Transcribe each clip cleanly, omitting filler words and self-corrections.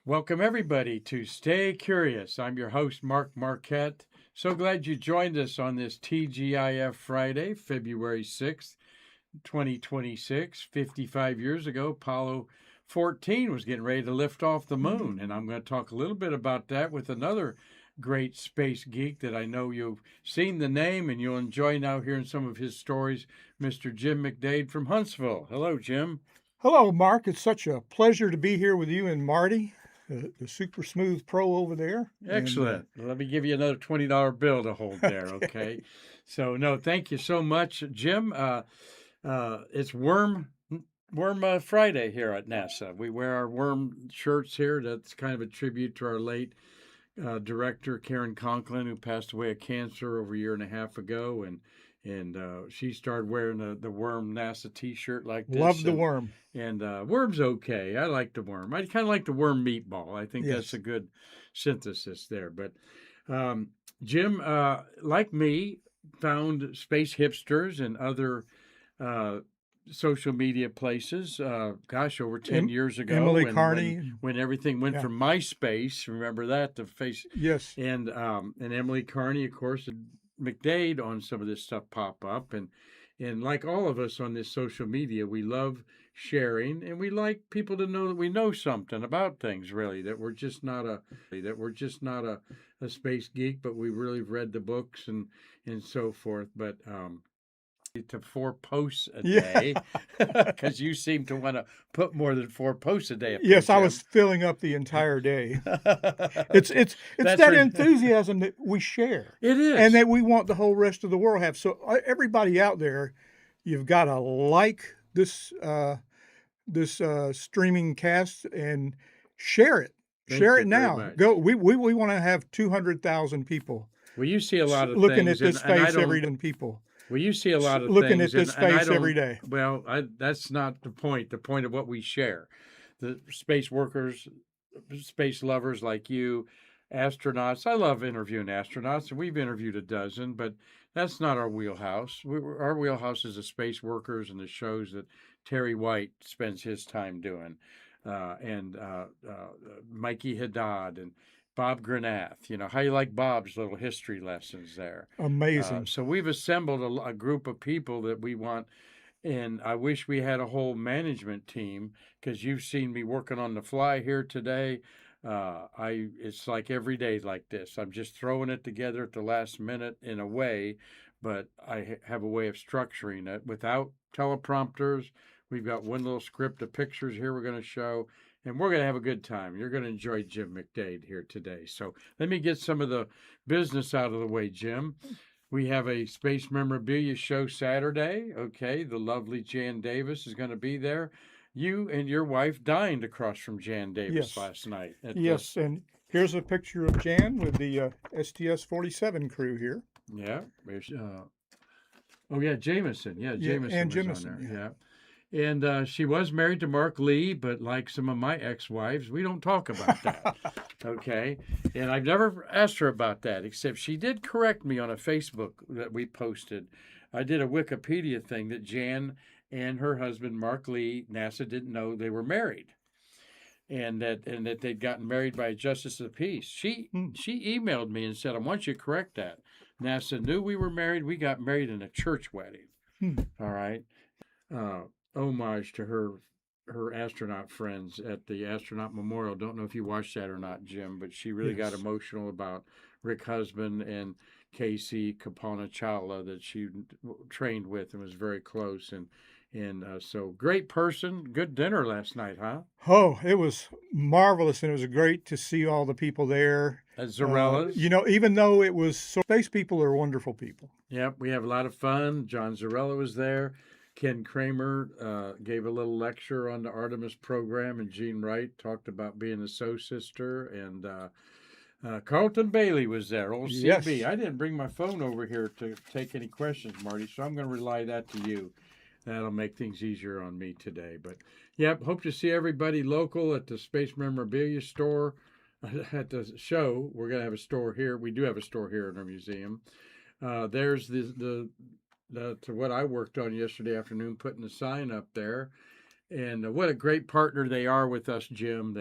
Welcome, everybody, to Stay Curious. I'm your host, Mark Marquette. So glad you joined us on this TGIF Friday, February 6th, 2026. 55 years ago, Apollo 14 was getting ready to lift off the moon. And I'm going to talk a little bit about that with another great space geek that I know you've seen the name and you'll enjoy now hearing some of his stories, Mr. Jim McDade from Huntsville. Hello, Jim. Hello, Mark. It's such a pleasure to be here with you and Marty, the super smooth pro over there. Excellent. Let me give you another $20 bill to hold there, okay? So, no, thank you so much, Jim. It's Worm Friday here at NASA. We wear our worm shirts here. That's kind of a tribute to our late director, Karen Conklin, who passed away of cancer over a year and a half ago. And she started wearing the worm NASA T-shirt like this, Love the worm. and worm's okay. I like the worm. I kind of like the worm meatball. I think that's Yes. a good synthesis there. But um, Jim, like me, found space hipsters and other uh, social media places. Gosh, over 10 years ago, Emily when Carney. when everything went Yeah. from MySpace. Remember that, the face, Yes. and Emily Carney, of course, and McDade on some of this stuff pop up, and like all of us on this social media, we love sharing, and we like people to know that we know something about things. Really, that we're just not a space geek, but we really have read the books and so forth. But to 4 posts a Yeah. day, because you seem to want to put more than 4 posts a day up there, Yes, I Jim. was filling up the entire day. It's That's that re- enthusiasm that we share it and is. that we want the whole rest of the world to have. So everybody out there, you've got to like this streaming cast and share it. Thank Share you it very now. Go. much. We want to have 200,000 people Well, you see a lot of looking at things, this and I face every don't. day. People Well, you see a lot of looking things, at and this and I face every don't. day. Well, that's not the point. The point of what we share, the space workers, space lovers like you, astronauts. I love interviewing astronauts, and we've interviewed a dozen, but that's not our wheelhouse. Our wheelhouse is the space workers and the shows that Terry White spends his time doing, and Mikey Haddad and Bob Granath. You know how you like Bob's little history lessons there. Amazing. So we've assembled a group of people that we want, and I wish we had a whole management team because you've seen me working on the fly here today. I It's like every day like this. I'm just throwing it together at the last minute in a way, but I have a way of structuring it without teleprompters. We've got one little script of pictures here we're going to show, and we're going to have a good time. You're going to enjoy Jim McDade here today. So let me get some of the business out of the way, Jim. We have a space memorabilia show Saturday. Okay, the lovely Jan Davis is going to be there. You and your wife dined across from Jan Davis Yes. last night at the. Yes. And here's a picture of Jan with the STS 47 crew here. Yeah. Oh yeah, Jameson. Yeah, Yeah. Jameson And was on Jemison. there. Yeah. Yeah. And she was married to Mark Lee, but like some of my ex-wives, we don't talk about that. Okay. And I've never asked her about that, except she did correct me on a Facebook that we posted. I did a Wikipedia thing that Jan and her husband, Mark Lee, NASA didn't know they were married. And that they'd gotten married by a justice of the peace. Hmm. She emailed me and said, I want you to correct that. NASA knew we were married. We got married in a church wedding. Hmm. All right. uh, Homage to her astronaut friends at the astronaut memorial. Don't know if you watched that or not, Jim, but she really got Yes. emotional about Rick Husband and Casey Kapana Chawla that she trained with and was very close. And so great person. Good dinner last night, huh? Oh, it was marvelous, and it was great to see all the people there. At Zarella's. Even though it was space people are wonderful people. Yep, we have a lot of fun. John Zarella was there. Ken Kramer gave a little lecture on the Artemis program, and Jean Wright talked about being a soul sister. And Carlton Bailey was there, old CB. Yes. I didn't bring my phone over here to take any questions, Marty, so I'm going to rely that to you. That'll make things easier on me today. But yep, hope to see everybody local at the Space Memorabilia store. At the show, we're going to have a store here. We do have a store here in our museum. There's to what I worked on yesterday afternoon, putting the sign up there, and what a great partner they are with us, Jim.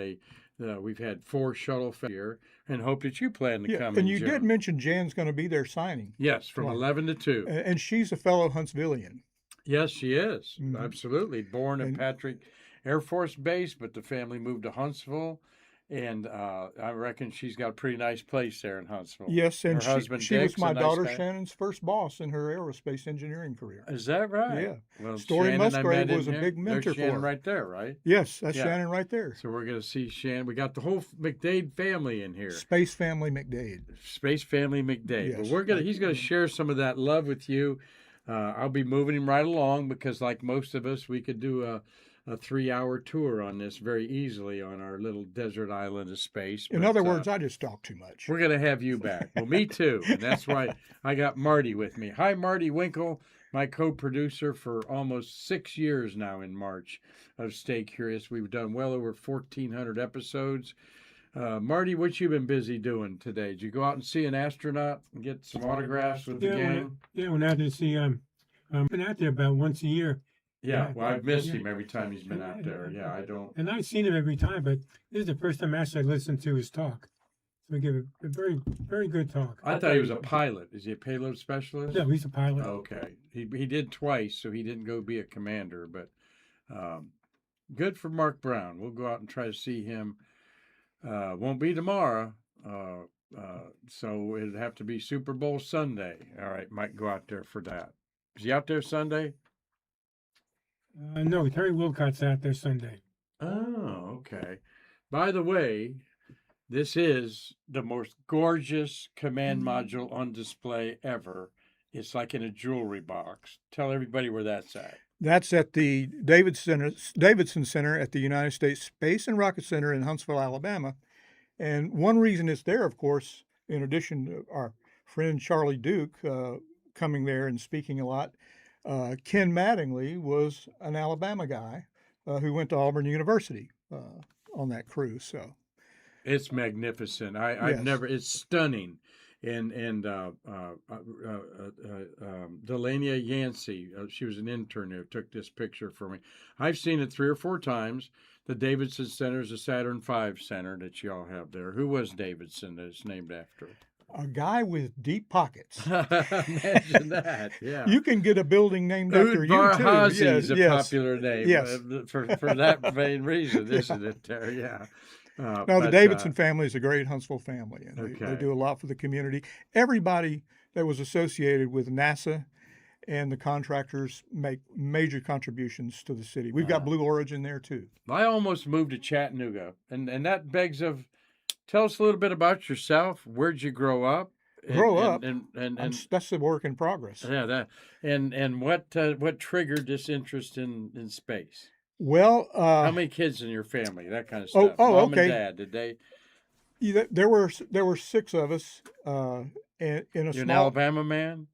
We've had 4 shuttle here, and hope that you plan to Yeah, come and in you did June. mention Jan's going to be there signing Yes, from tomorrow, 11 to 2. and she's a fellow Huntsvillian. Yes, she is. Hmm. Absolutely. Born at And Patrick Air Force Base, but the family moved to Huntsville. And I reckon she's got a pretty nice place there in Huntsville. yes, and Her she husband, she was Dick's, a my nice daughter guy. Shannon's first boss in her aerospace engineering career. Is that right? Yeah, Well, Story Shannon, I Musgrave met was in a here. big There's mentor Shannon for her. right there, right? Yes, that's Yeah. Shannon right there. So we're going to see Shannon. We got the whole McDade family in here. Space Family McDade. Space Family McDade. But Yes, he's gonna share some of that love with you. I'll be moving him right along because, like most of us, we could do a 3-hour tour on this very easily on our little desert island of space. In But other words, I just talk too much. we're gonna have you back. Well, me too, and that's why I got Marty with me. Hi, Marty Winkle, my co-producer for almost 6 years now in March of Stay Curious. We've done well over 1,400 episodes. Marty, what you been busy doing today? Did you go out and see an astronaut and get some autographs with the gang? Went out to see. Been out there about once a year, Yeah, well, I've missed yeah. him every time he's been out there. Yeah, I don't. and I've seen him every time. But this is the first time actually I listened to his talk. So he gave a very, very good talk. I thought he was a pilot. Is he a payload specialist? No, he's a pilot. Okay, he did twice, so he didn't go be a commander. But good for Mark Brown. We'll go out and try to see him. Won't be tomorrow. So it'd have to be Super Bowl Sunday. All right, might go out there for that. Is he out there Sunday? No, Terry Wilcott's out there Sunday. Oh, okay. By the way, this is the most gorgeous command module on display ever. It's like in a jewelry box. Tell everybody where that's at. That's at the Davidson Center at the United States Space and Rocket Center in Huntsville, Alabama. And one reason it's there, of course, in addition to our friend Charlie Duke coming there and speaking a lot, Ken Mattingly was an Alabama guy who went to Auburn University on that cruise. So It's magnificent. I've yes, never. It's stunning. And Delania Yancey, she was an intern who took this picture for me. I've seen it 3 or 4 times. The Davidson Center is a Saturn V center that y'all have there. Who was Davidson that it's named after? a guy with deep pockets. Imagine that. Yeah. You can get a building named after you too. Hazy Yes, is a yes. popular name Yes. for that main reason, isn't it? There, yeah. No, the But, Davidson family is a great Huntsville family, and they Okay. do a lot for the community. Everybody that was associated with NASA and the contractors make major contributions to the city. We've got Blue Origin there too. I almost moved to Chattanooga, and that begs of. Tell us a little bit about yourself. Where'd you grow up? That's the work in progress. Yeah, that and what triggered this interest in space? Well, How many kids in your family? That kind of oh, stuff. oh, Mom okay. and Dad, did they? there were 6 of us in a You're an small. Alabama man?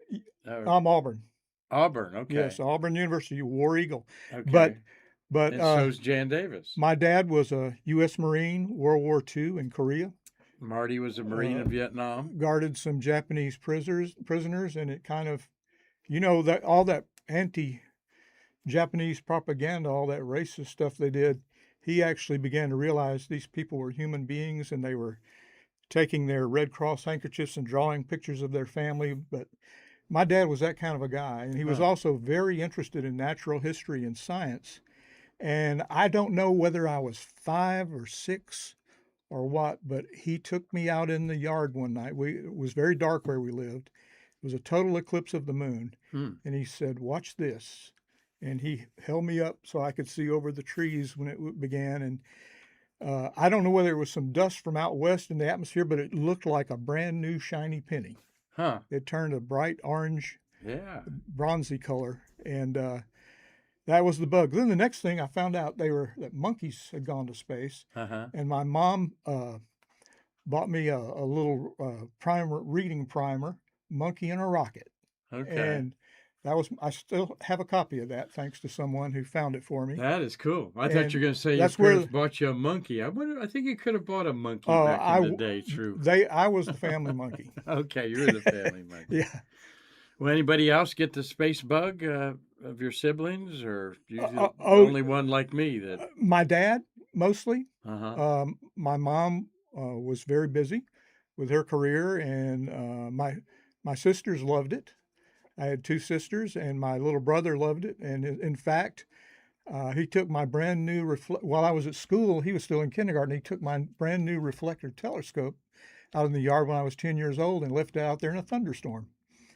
I'm Auburn. Auburn, okay. Yes, Auburn University, War Eagle. Okay. But And so's Jan Davis. my dad was a U.S. Marine, World War II in Korea. Marty was a Marine in Vietnam. Guarded some Japanese prisoners, and it kind of, that all that anti-Japanese propaganda, all that racist stuff they did, he actually began to realize these people were human beings, and they were taking their Red Cross handkerchiefs and drawing pictures of their family. But my dad was that kind of a guy, and he was also very interested in natural history and science. And I don't know whether I was 5 or 6 or what, but he took me out in the yard one night. It was very dark where we lived. It was a total eclipse of the moon. Hmm. And he said, "Watch this." And he held me up so I could see over the trees when it began. And I don't know whether it was some dust from out west in the atmosphere, but it looked like a brand new shiny penny. Huh. It turned a bright orange, Yeah. bronzy color. And that was the bug. Then the next thing I found out that monkeys had gone to space, Uh-huh. and my mom bought me a little reading primer, Monkey and a Rocket, Okay. and I still have a copy of that, thanks to someone who found it for me. That is cool. I thought And you were going to say your that's where parents bought you a monkey. I think you could have bought a monkey back in the day. True. I was the family monkey. Okay, you're the family monkey. Yeah. Will anybody else get the space bug of your siblings, or you the oh. only one like me that? My dad mostly. Uh-huh. My mom was very busy with her career, and my sisters loved it. I had two sisters, and my little brother loved it. And in fact, he took my brand new while I was at school. He was still in kindergarten. He took my brand new reflector telescope out in the yard when I was 10 years old and left it out there in a thunderstorm.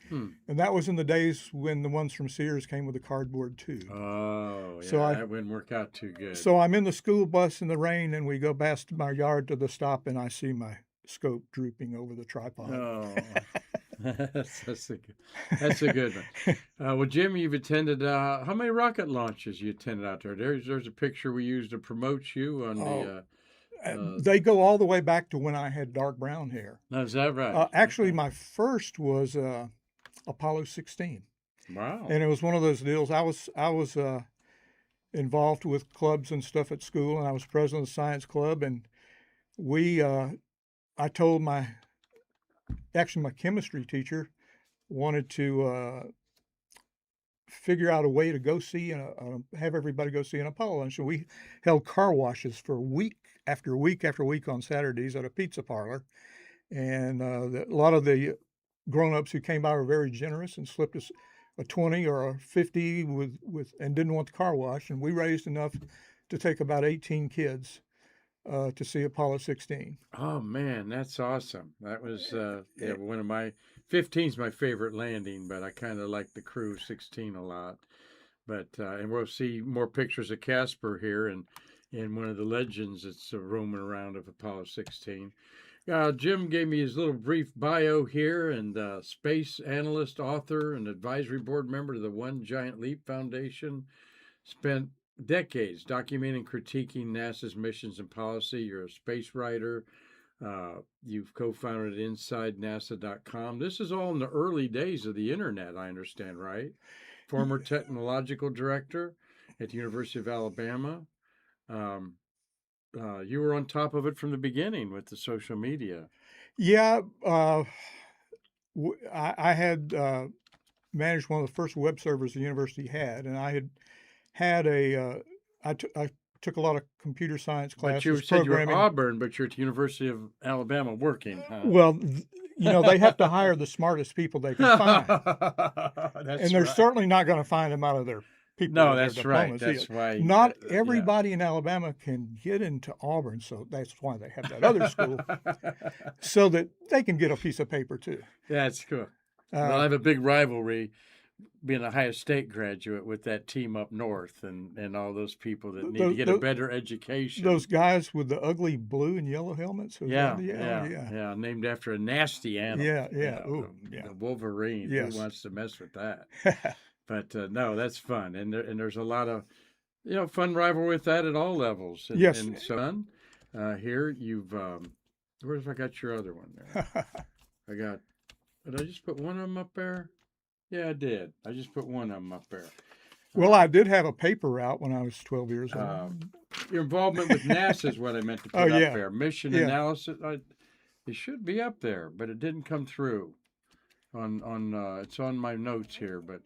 Hmm. And that was in the days when the ones from Sears came with a cardboard tube. Oh, So yeah, I that wouldn't work out too good. so I'm in the school bus in the rain, and we go past my yard to the stop, and I see my scope drooping over the tripod. Oh, that's a good one. Well, Jim, you've attended how many rocket launches you attended out there? There's a picture we used to promote you on Oh, the. they go all the way back to when I had dark brown hair. Is that right? Actually, Okay. my first was Apollo 16, Wow. and it was one of those deals. I was involved with clubs and stuff at school, and I was president of the science club. And we, I told my chemistry teacher wanted to figure out a way to go see and have everybody go see an Apollo lunch. So we held car washes for week after week after week on Saturdays at a pizza parlor, and a lot of the grown-ups who came by were very generous and slipped us a 20 or a 50 with and didn't want the car wash, and we raised enough to take about 18 kids to see Apollo 16. Oh man, that's awesome. That was yeah, Eh, one of my 15's my favorite landing, but I kind of like the Crew 16 a lot. But and we'll see more pictures of Casper here and in one of the legends that's roaming around of Apollo 16. Jim gave me his little brief bio here, and space analyst, author, and advisory board member to the One Giant Leap Foundation. Spent decades documenting and critiquing NASA's missions and policy. You're a space writer. You've co-founded InsideNASA.com. This is all in the early days of the internet, I understand, right? Former technological director at the University of Alabama. Um, you were on top of it from the beginning with the social media. Yeah, I had managed one of the first web servers the university had, and I had I took a lot of computer science But you classes, said you were programming. Auburn, but you're at the University of Alabama working, huh? Well, they have to hire the smartest people they can find, and That's they're right. certainly not going to find them out of their people No, with their that's right. diplomas. That's why. Not Yeah. everybody in Alabama can get into Auburn, so that's why they have that other school, so that they can get a piece of paper too. That's cool. Well, I Uh, have a big rivalry being a Ohio State graduate with that team up north and all those people that need to those, get a better education. those guys with the ugly blue and yellow helmets. Yeah, Yeah, yeah. Named after a nasty animal. yeah. You Ooh, know, yeah. the Wolverine. Yes. Who wants to mess with that? But no, that's fun, and there's a lot of fun rivalry with that at all levels. And, Yes. and so here you've where's I got your other one there? I got. Did I just put one of them up there? Yeah, I did. I just put one of them up there. Well, I did have a paper route when I was 12 years old. Your involvement with NASA is what I meant to put Oh, up yeah. there. Mission Yeah. analysis. It should be up there, but it didn't come through. It's on my notes here, but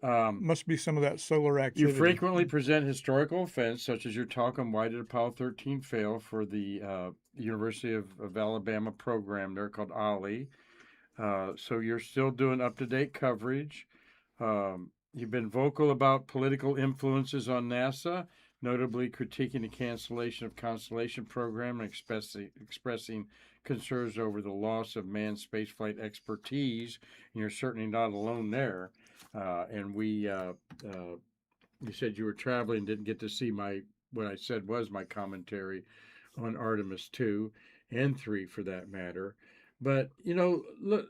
Must be some of that solar you activity. frequently present historical events, such as your talk on why did Apollo 13 fail for the University of Alabama program there called OLLI. So you're still doing up-to-date coverage. You've been vocal about political influences on NASA, notably critiquing the cancellation of Constellation program and expressing concerns over the loss of manned spaceflight expertise. And you're certainly not alone there. And you said you were traveling and didn't get to see what I said was my commentary on Artemis 2 and 3 for that matter. But look,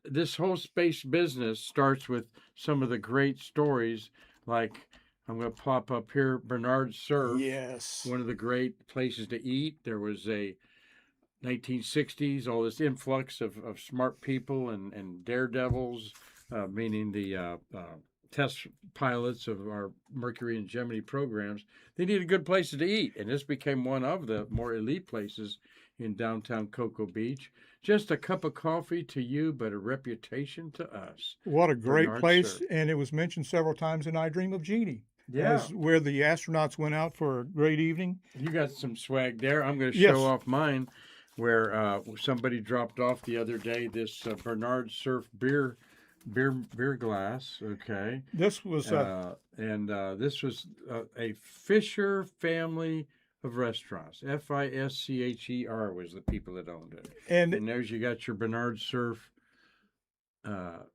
this whole space business starts with some of the great stories. Like I'm going to pop up here, Bernard Surf. Yes. One of the great places to eat. There was a 1960s, all this influx of smart people and daredevils, meaning the test pilots of our Mercury and Gemini programs. They needed good places to eat, and this became one of the more elite places in downtown Cocoa Beach. Just a cup of coffee to you, but a reputation to us. What a great Bernard place. Surf. And it was mentioned several times in I Dream of Jeannie. Yeah. as where the astronauts went out for a great evening. You got some swag there. I'm going to show Yes, off mine, where somebody dropped off the other day this Bernard Surf beer glass. Okay, this was and this was a Fisher family of restaurants. Fischer was the people that owned it. and And there's you got your Bernard Surf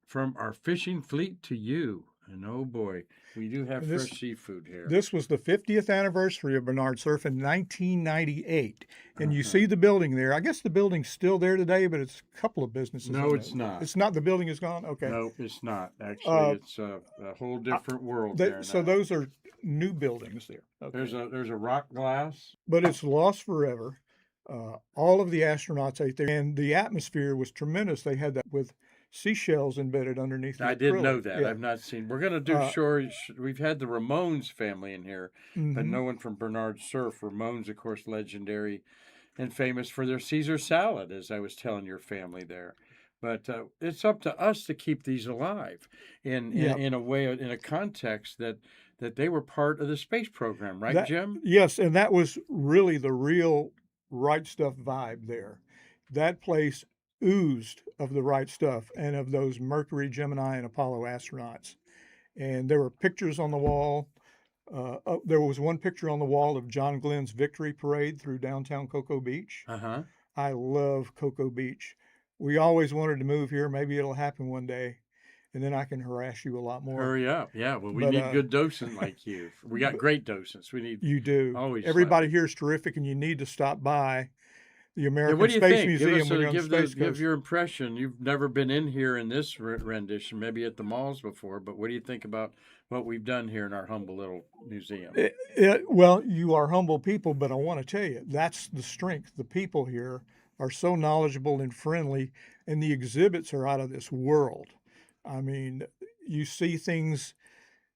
from our fishing fleet to you. And oh boy, we do have this fresh seafood here. this was the 50th anniversary of Bernard Surf in 1998. And you Uh-huh. see the building there. I guess the building's still there today, but it's a couple of businesses. No, in it's it. not. It's not. The building is gone. Okay. No, it's not. Actually, Uh, it's a whole different world there so now. those are new buildings there. Okay. There's a rock glass. But it's lost forever. All of the astronauts ate there, and the atmosphere was tremendous. They had that with seashells embedded underneath the I did know acrylic. that. Yeah. I've not seen. We're gonna do Uh, sure. We've had the Ramones family in here, but mhm. no one from Bernard Surf. Ramones, of course, legendary and famous for their Caesar salad, as I was telling your family there. But it's up to us to keep these alive Yeah. in a way, in a context that they were part of the space program, right, That Jim? yes, and that was really the real right stuff vibe there. That place oozed of the right stuff and of those Mercury, Gemini, and Apollo astronauts. And there were pictures on the wall. There was one picture on the wall of John Glenn's victory parade through downtown Cocoa Beach. Uh huh. I love Cocoa Beach. We always wanted to move here. Maybe it'll happen one day, and then I can harass you a lot more. Hurry up. Yeah, well, we But need good docents like you. We got great docents. We need you do. always. Everybody here is terrific, and you need to stop by the Yeah, American what do you Space think? Give Museum us when you're on the give Space give Coast. your impression. You've never been in here in this rendition, maybe at the malls before, but what do you think about what we've done here in our humble little museum? Well, you are humble people, but I want to tell you that's the strength. The people here are so knowledgeable and friendly, and the exhibits are out of this world. I mean, you see things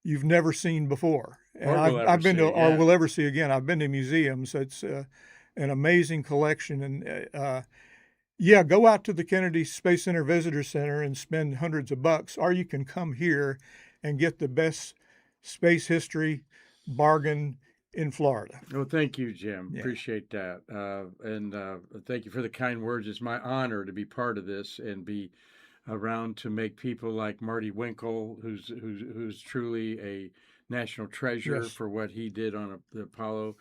you've never seen before, and Or will ever I've been see to, or again. will ever see again. I've been to museums. It's an amazing collection, and yeah, go out to the Kennedy Space Center Visitor Center and spend hundreds of bucks, or you can come here and get the best space history bargain in Florida. Well, thank you, Jim. Yeah. Appreciate that. And thank you for the kind words. It's my honor to be part of this and be around to make people like Marty Winkle, who's truly a national treasure Yes. for what he did on the Apollo.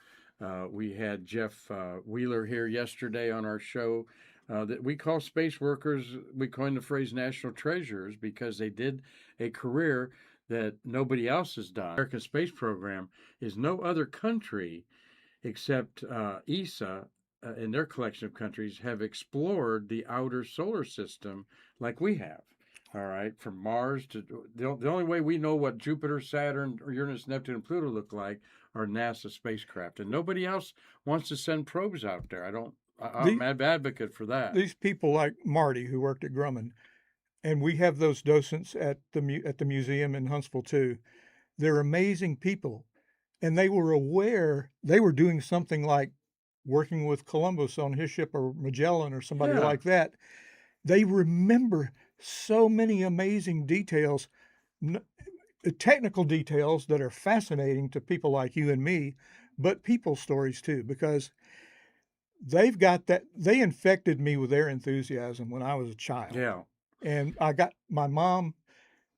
We had Jeff Wheeler here yesterday on our show. That we call space workers, we coined the phrase national treasures because they did a career that nobody else has done. American space program is no other country except ESA and their collection of countries have explored the outer solar system like we have. All right, from Mars to the only way we know what Jupiter, Saturn, Uranus, Neptune, and Pluto look like are NASA spacecraft, and nobody else wants to send probes out there. I'm an advocate for that. These people like Marty, who worked at Grumman, and we have those docents at the museum in Huntsville too. They're amazing people, and they were aware they were doing something like working with Columbus on his ship or Magellan or somebody Yeah. like that. They remember so many amazing details, technical details that are fascinating to people like you and me, but people stories too, because they've got that. They infected me with their enthusiasm when I was a child. Yeah. And I got my mom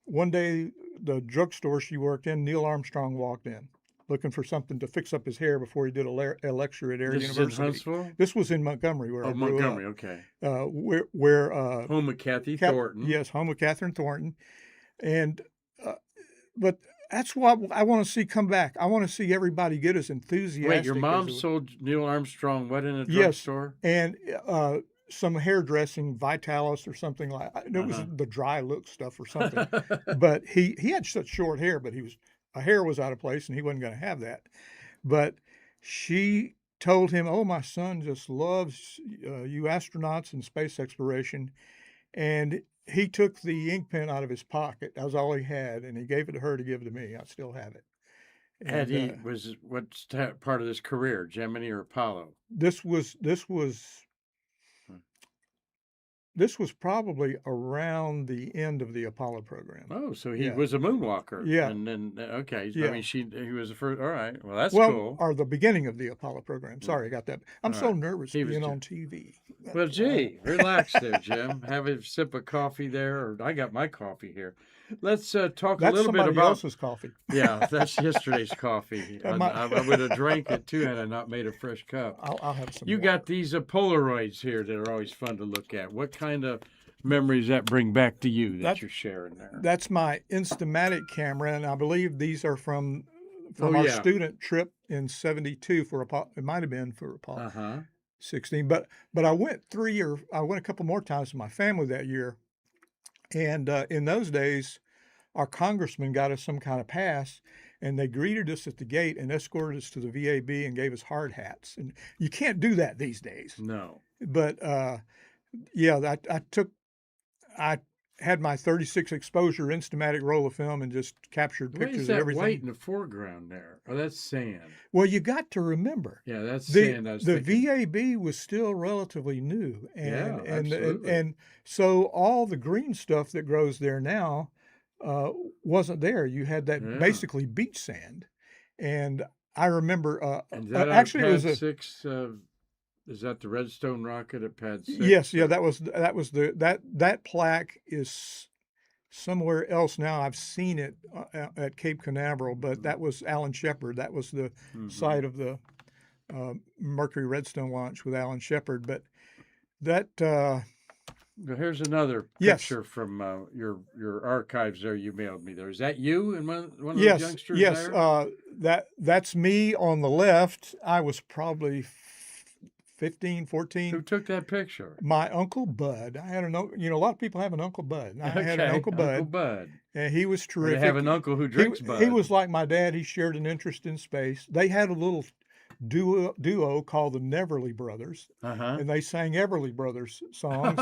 one day, the drugstore she worked in, Neil Armstrong walked in looking for something to fix up his hair before he did a lecture at Air This is in University. Huntsville? This was in Montgomery, where I grew Montgomery, up. okay. Where Home of Kathy Thornton. yes, home of Catherine Thornton, and but that's what I want to see come back. I want to see everybody get as enthusiastic. Wait, your mom as sold Neil Armstrong what in a yes, drugstore? and some hairdressing, Vitalis or something like. It was the dry look stuff or something. But he had such short hair, but a hair was out of place, and he wasn't going to have that. But she told him, "Oh, my son just loves you astronauts and space exploration," and he took the ink pen out of his pocket. That was all he had, and he gave it to her to give to me. I still have it. Had And, he was what's part of his career, Gemini or Apollo? this was this was probably around the end of the Apollo program. Oh, so he Yeah. was a moonwalker. Yeah. And then, okay. I Yeah. mean, he was the first. All right. Well, that's Well, cool. or the beginning of the Apollo program. Yeah. Sorry, I got that. I'm All so right. nervous He was being just, on TV. well, That's why. gee, relax there, Jim. Have a sip of coffee there, or I got my coffee here. Let's talk a That's little bit somebody about. else's coffee. Yeah, that's yesterday's coffee. That I would have drank it too had I not made a fresh cup. I'll have some You water. got these Polaroids here that are always fun to look at. What kind of memories that bring back to you that you're sharing there? That's my Instamatic camera, and I believe these are from Oh, our yeah. student trip in '72 for Apollo. It might have been for Apollo Uh-huh. 16, but I went a couple more times with my family that year, and in those days, our congressman got us some kind of pass, and they greeted us at the gate and escorted us to the VAB and gave us hard hats. And you can't do that these days. No. But yeah, I had my 36 exposure Instamatic roll of film and just captured Why pictures is of that everything. white in the foreground there? Oh, that's sand. Well, you got to remember Yeah, that's the sand. I was the thinking. VAB was still relatively new, Yeah, and absolutely. so all the green stuff that grows there now wasn't there. You had that Yeah. basically beach sand, and I remember And is that on actually it was pad a 6? Is that the Redstone rocket at pad 6? yes, yeah, or- that was that plaque is somewhere else now. I've seen it at Cape Canaveral, but that was Alan Shepard. That was the Mhm. site of the Mercury Redstone launch with Alan Shepard. But that Well, here's another yes, picture from your archives there you mailed me there. Is that you and one of those yes, youngsters yes. there? That's me on the left. I was probably 15, 14. Who took that picture? My uncle Bud. I had a lot of people have an Uncle Bud. I had an Okay, Uncle Bud, Uncle Bud. and he was Or they terrific. have an uncle who drinks he Bud. was like my dad. He shared an interest in space. They had a little duo called the Neverly Brothers, Uh-huh. and they sang Everly Brothers songs.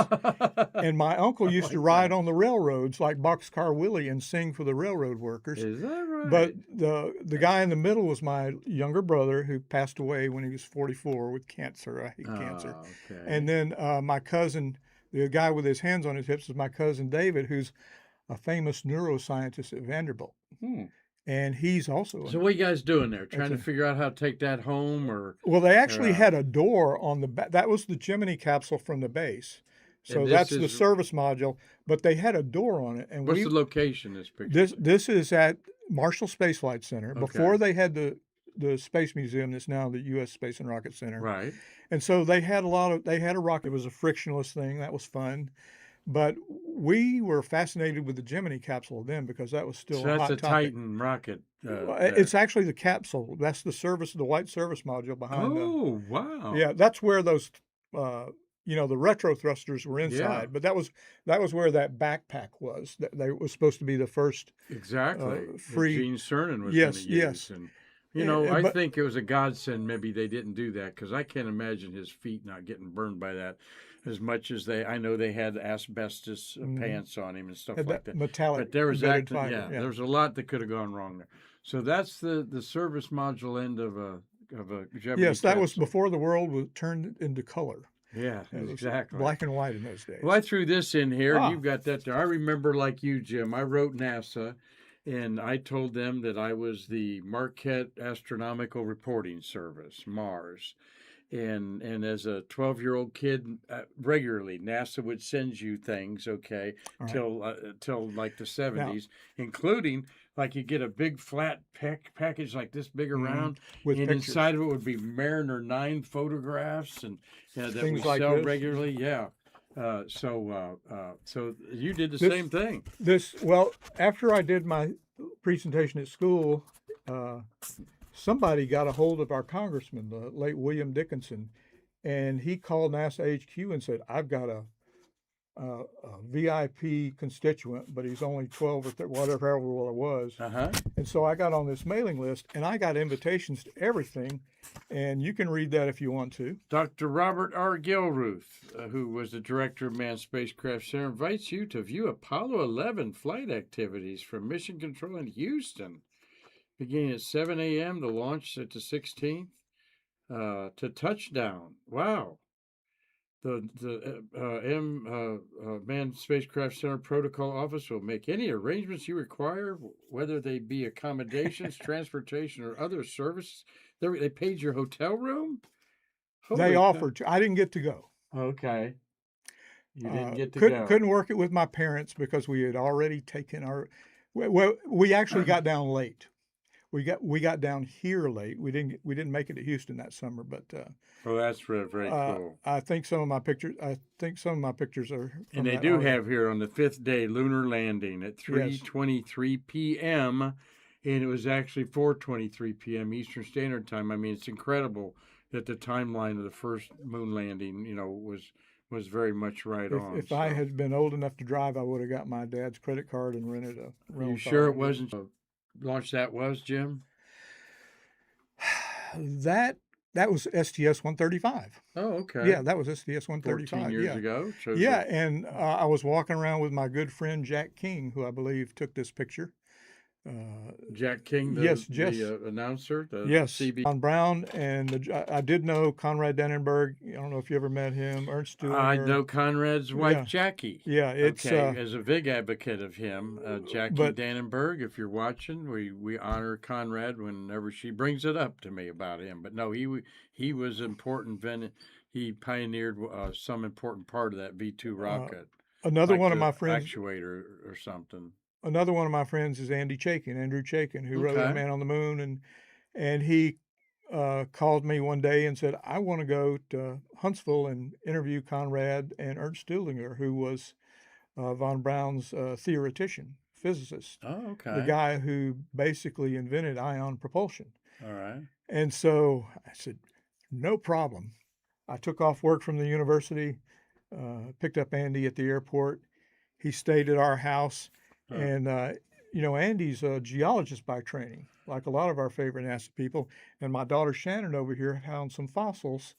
And my I uncle used to like ride that. on the railroads like Boxcar Willie and sing for the railroad workers. Is that right? But the guy in the middle was my younger brother who passed away when he was 44 with cancer. I hate cancer. Oh, okay. And then my cousin, the guy with his hands on his hips, is my cousin David, who's a famous neuroscientist at Vanderbilt. Hmm. And he's also So what are you guys doing there? Trying to a- figure out how to take that home, or well, they actually or, had a door on the back. That was the Gemini capsule from the base. So and that's this the is service module, but they had a door on it. And what's the location? This picture. this is at Marshall Space Flight Center. Okay. Before they had the Space Museum that's now the U.S. Space and Rocket Center. Right. And so they had a rocket. It was a frictionless thing. That was fun. But we were fascinated with the Gemini capsule then because that was still So a that's hot a topic. Titan rocket. Well, There. it's actually the capsule. That's the white service module behind the. Oh, wow. Yeah, that's where those, the retro thrusters were inside. Yeah. But that was where that backpack was. That was supposed to be the first. Exactly. That free- Gene Cernan was Yes, going to use. yes. And, And- I but- think it was a godsend maybe they didn't do that because I can't imagine his feet not getting burned by that as much as I know they had asbestos pants on him and stuff Had like that that. metallic But there was embedded acting, fiber, yeah, yeah. there was a lot that could have gone wrong there. So that's the service module end of a Gemini Yes, that was capsule. before the world was turned into color. Yeah, It was exactly. black and white in those days. Well, I threw this in here. Ah. You've got that there. I remember, like you, Jim, I wrote NASA, and I told them that I was the Marquette Astronomical Reporting Service, MARS. And as a 12-year-old kid, regularly NASA would send you things, okay, All right. till like the 70s, including like you get a big flat package like this big around, with and pictures. inside of it would be Mariner 9 photographs and that we Things like sell this. regularly. Yeah. So you did the This- same thing. Well, after I did my presentation at school, somebody got a hold of our congressman, the late William Dickinson, and he called NASA HQ and said, "I've got a VIP constituent, but he's only 12 or 13, whatever it was." Uh-huh. And so I got on this mailing list, and I got invitations to everything, and you can read that if you want to. Dr. Robert R. Gilruth, who was the director of Manned Spacecraft Center, invites you to view Apollo 11 flight activities from Mission Control in Houston, beginning at 7 a.m. The launch at the 16th to touchdown. Wow. the Manned Spacecraft Center Protocol Office will make any arrangements you require, whether they be accommodations, transportation, or other services. They paid your hotel room? They Holy cow. offered to. I didn't get to go. Okay. You didn't get to Couldn't go. couldn't work it with my parents because we had already taken our. Well, we actually got down late. We got down here late. We didn't make it to Houston that summer, but Oh, that's very cool. I think some of my pictures. I think some of my pictures are And from they that do article. have here on the fifth day lunar landing at Yes. 3:23 p.m. and it was actually 4:23 p.m. Eastern Standard Time. I mean, it's incredible that the timeline of the first moon landing, was very much right If on. if I So, had been old enough to drive, I would have got my dad's credit card and rented a you rental sure car it again. wasn't launch that was, Jim? That was STS 135. Oh, okay. Yeah, that was STS 14 135. years Yeah. ago. Shows Yeah, that. and I was walking around with my good friend Jack King, who I believe took this picture. Jack King, Yes, the announcer, the yes, CB. Von Brown, and I did know Conrad Dannenberg. I don't know if you ever met him. Ernst I Dullinger. know Conrad's wife, Yeah, Jackie. yeah. It's Okay, as a big advocate of him, Jackie but Dannenberg. If you're watching, we honor Conrad whenever she brings it up to me about him. But no, he was important. He pioneered some important part of that V2 uh, rocket, another like one of the my friends. actuator or something. Another one of my friends is Andrew Chaikin, who wrote A Okay. Man on the Moon, and he called me one day and said, "I want to go to Huntsville and interview Conrad and Ernst Dullinger, who was von Braun's theoretician, physicist, Oh, the okay. guy who basically invented ion propulsion." All right. And so I said, "No problem." I took off work from the university, picked up Andy at the airport. He stayed at our house, Huh. and Andy's a geologist by training, like a lot of our favorite NASA people. And my daughter Shannon over here found some fossils,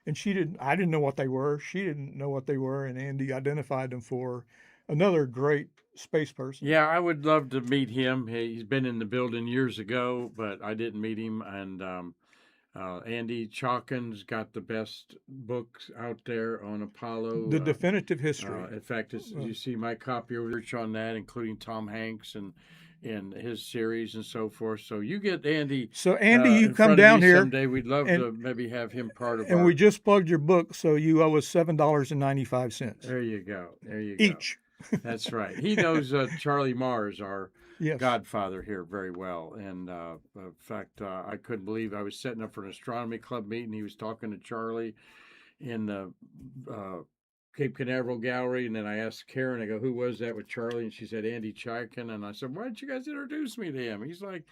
and she didn't. I didn't know what they were. She didn't know what they were, and Andy identified them for her. Another great space person. Yeah, I would love to meet him. He's been in the building years ago, but I didn't meet him. And Andy Chalkin's got the best books out there on The Apollo. definitive history. In fact, Uh, you see my copy of research on that, including Tom Hanks and his series and so forth. So you get Andy so Andy, you in come front of you down here, someday. We'd love and to maybe have him part of and we our. just plugged your book, so you owe us $7.95 There you go. There you go. each. That's right. He knows Charlie Mars, our Yes. godfather here, very well. And in fact, I couldn't believe I was setting up for an astronomy club meeting. He was talking to Charlie in the uh, Cape Canaveral gallery. And then I asked Karen, I go, who was that with Charlie? And she said, Andy Chaikin. And I said, why didn't you guys introduce me to him? He's like,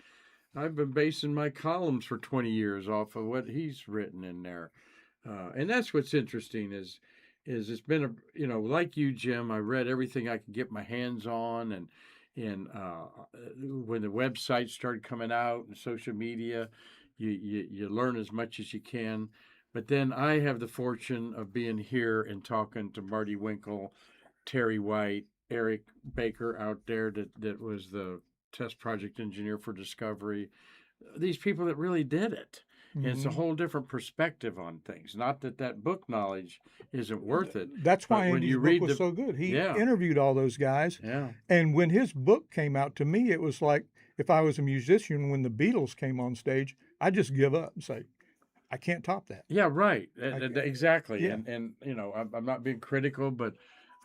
I've been basing my columns for 20 years off of what he's written in there. And that's what's interesting is it's been like you, Jim. I read everything I could get my hands on, and when the websites started coming out and social media, you learn as much as you can. But then I have the fortune of being here and talking to Marty Winkle, Terry White, Eric Baker out there that was the test project engineer for Discovery. These people that really did it. And it's a Hmm. whole different perspective on things. Not that that book knowledge isn't worth it, That's but why when Andy's you book read was the, so good. He yeah, interviewed all those guys, yeah, and when his book came out, to me, it was like if I was a musician when the Beatles came on stage, I just give up and say, I can't top that. yeah, right, I, exactly. yeah. And I'm not being critical, but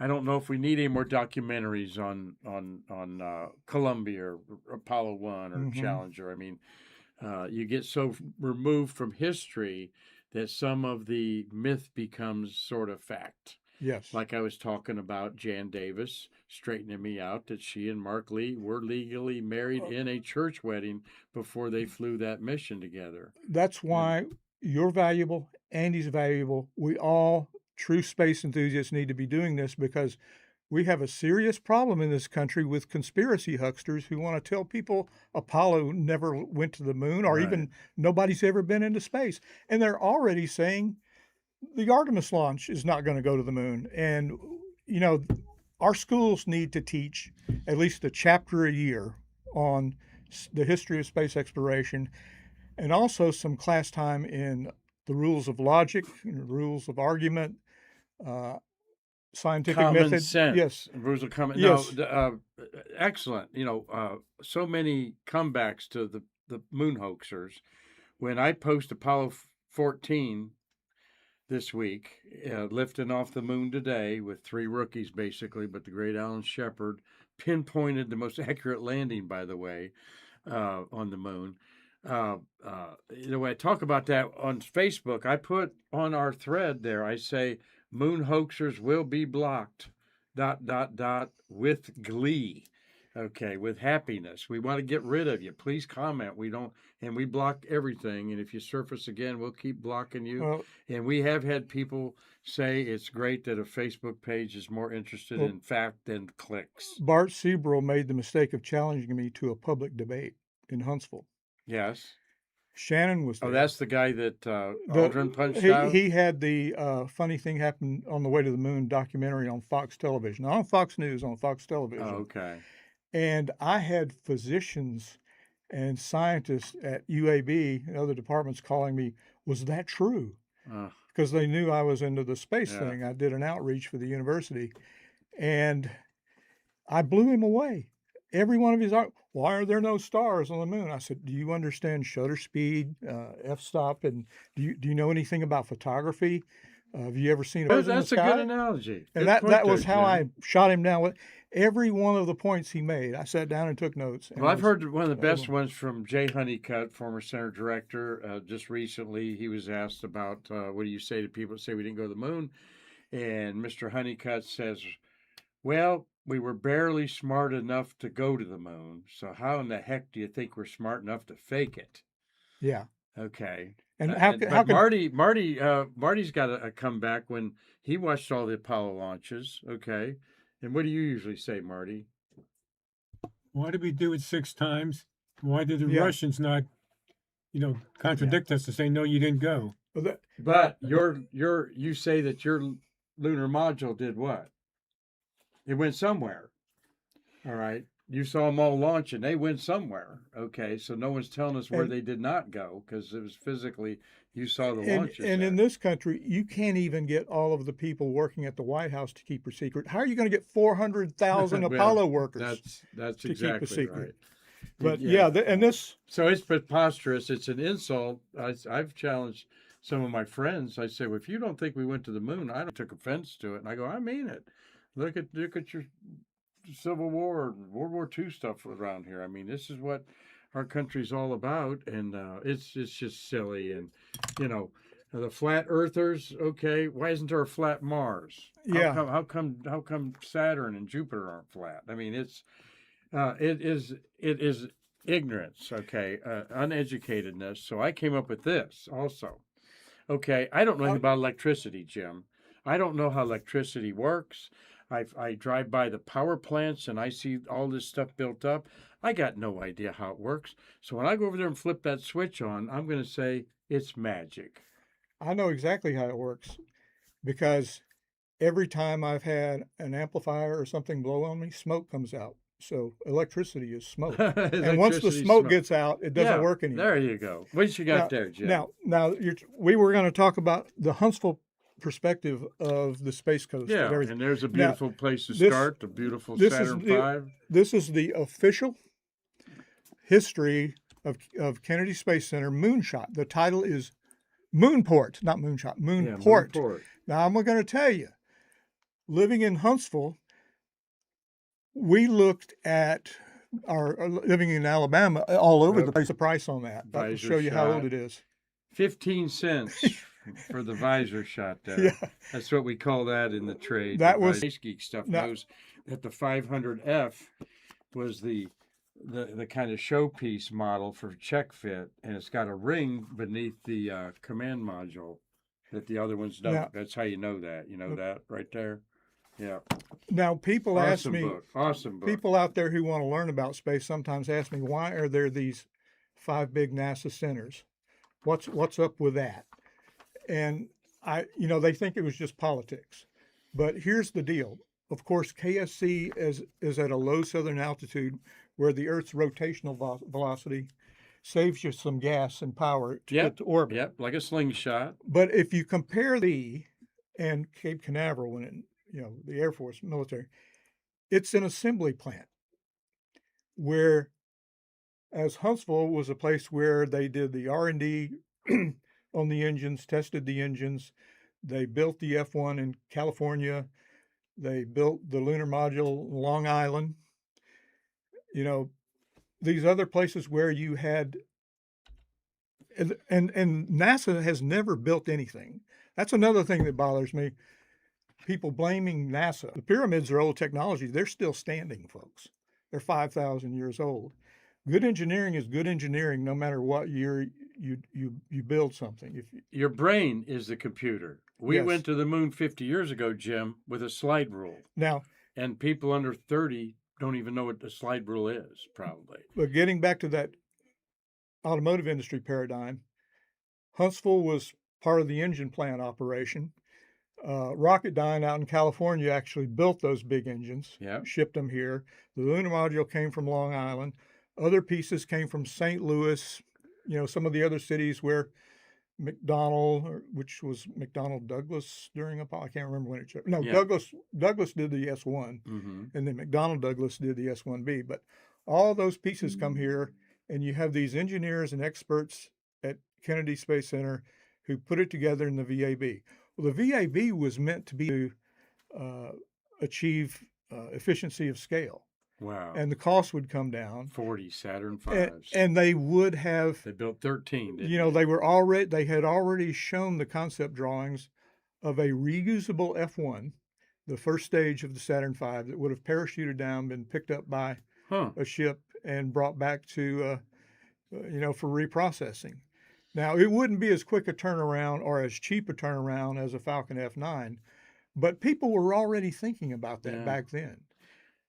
I don't know if we need any more documentaries on Columbia or Apollo 1 or Hmm. Challenger. I mean, you get so removed from history that some of the myth becomes sort of fact. Yes. Like I was talking about Jan Davis straightening me out that she and Mark Lee were legally married Uh, in a church wedding before they flew that mission together. That's And why you're valuable, Andy's valuable. We all, true space enthusiasts, need to be doing this because we have a serious problem in this country with conspiracy hucksters who want to tell people Apollo never went to the moon or right, even nobody's ever been into space. And they're already saying the Artemis launch is not going to go to the moon. And, you know, our schools need to teach at least a chapter a year on the history of space exploration and also some class time in the rules of logic, rules of argument, uh, scientific Common method. sense. Yes, Rules of common. No, yes. excellent. So many comebacks to the moon hoaxers. When I post Apollo 14 this week, lifting off the moon today with three rookies basically, but the great Alan Shepard pinpointed the most accurate landing, by the way, on the moon. I talk about that on Facebook. I put on our thread there, I say, moon hoaxers will be blocked, dot, dot, dot, with glee. Okay, with happiness. We want to get rid of you. Please comment. We block everything. And if you surface again, we'll keep blocking you. Well, And we have had people say it's great that a Facebook page is more interested well, in fact than clicks. Bart Sebrel made the mistake of challenging me to a public debate in Huntsville. Yes. Shannon was Oh, there. that's the guy that Aldrin punched out? He had the funny thing happen on the way to the moon documentary on Fox Television, not on Fox News, on Fox Oh, Television. okay. And I had physicians and scientists at UAB and other departments calling me, was that true? Uh, Because they knew I was into the space Yeah. thing. I did an outreach for the university, and I blew him away. Every one of his, why are there no stars on the moon? I said, do you understand shutter speed, f-stop, and do you know anything about photography? Have you ever seen stars in the that's a sky? good analogy. And Good that point was there, how I Jim. shot him down with every one of the points he made. I sat down and took notes. And Well, I've was heard one of the best able- ones from Jay Honeycutt, former center director. Just recently, he was asked about what do you say to people that say we didn't go to the moon? And Mr. Honeycutt says, well, we were barely smart enough to go to the moon. So how in the heck do you think we're smart enough to fake it? Yeah. Okay. And how But can Marty's got a comeback when he watched all the Apollo launches. Okay. And what do you usually say, Marty? Why did we do it 6 times? Why did the Yeah. Russians not, contradict us to say no, you didn't go? well, that- But you say that your lunar module did what? It went somewhere. All right. You saw them all launch and they went somewhere. Okay. So no one's telling us where And- they did not go because it was physically, you saw the and launches. and there. in this country, you can't even get all of the people working at the White House to keep a secret. How are you going to get 400,000 Well, Apollo workers? That's keep a exactly secret. right. But and this, So it's preposterous. It's an insult. I've challenged some of my friends. I say, well, if you don't think we went to the moon, I don't took offense to it. And I go, I mean it. Look at your Civil War, World War II stuff around here. I mean, this is what our country's all about, and it's just silly. And the flat earthers. Okay, why isn't there a flat Mars? Yeah. How come Saturn and Jupiter aren't flat? I mean, it is ignorance. Okay, uneducatedness. So I came up with this also. Okay, I don't know anything about electricity, Jim. I don't know how electricity works. I drive by the power plants and I see all this stuff built up. I got no idea how it works. So when I go over there and flip that switch on, I'm going to say it's magic. I know exactly how it works because every time I've had an amplifier or something blow on me, smoke comes out. So electricity is smoke. And once the Electricity, smoke gets out, it doesn't work anymore. There you go. What you got there, Jim? Now we were going to talk about the Huntsville perspective of the Space Coast. Yeah, and everything. and there's a beautiful place to this- start, the beautiful this is Saturn the- V. This is the official history of Kennedy Space Center moonshot. The title is Moonport, not moonshot, Yeah, Moonport. Moonport. Now I'm going to tell you, living in Huntsville, we looked at our living in Alabama all over the place. The price on that. I'll Visor show you how shot. old it is. 15 cents for the visor shot there. Yeah. That's what we call that in the trade. That The was- Space Geek stuff now- knows that the 500F was the kind of showpiece model for check fit, and it's got a ring beneath the command module that the other ones don't. Now- That's how you know that. You know that right there? Yeah. Now people ask Awesome me, book. Awesome book. people out there who want to learn about space sometimes ask me, why are there these 5 big NASA centers? What's up with that? And they think it was just politics. But here's the deal. Of course, KSC is at a low southern altitude where the Earth's rotational velocity saves you some gas and power to Yep. get to orbit. Yep, like a slingshot. But if you compare and Cape Canaveral when the Air Force military. It's an assembly plant where as Huntsville was a place where they did the R&D on the engines, tested the engines. They built the F-1 in California. They built the lunar module in Long Island. These other places where you had, and NASA has never built anything. That's another thing that bothers me. People blaming NASA. The pyramids are old technology. They're still standing, folks. They're 5,000 years old. Good engineering is good engineering, no matter what year you build something. Your brain is the computer. We Yes. went to the moon 50 years ago, Jim, with a slide rule. Now, And people under 30 don't even know what a slide rule is, probably. but getting back to that automotive industry paradigm, Huntsville was part of the engine plant operation. Rocketdyne out in California actually built those big engines, Yeah. shipped them here. The lunar module came from Long Island. Other pieces came from St. Louis, some of the other cities where which was McDonnell Douglas during Apollo. I can't remember when it. No, Yeah. Douglas did the S1, Mm-hmm. and then McDonnell Douglas did the S1B. But all those pieces come here, and you have these engineers and experts at Kennedy Space Center who put it together in the VAB. Well, the VAB was meant to be to achieve efficiency of scale, Wow. and the cost would come down. 40 Saturn And, Vs. and they would have, They built 13, didn't they had already shown the concept drawings of a reusable F1, the first stage of the Saturn V, that would have parachuted down, been picked up by Huh. a ship, and brought back to, for reprocessing. Now, it wouldn't be as quick a turnaround or as cheap a turnaround as a Falcon F9, but people were already thinking about that Yeah. back then.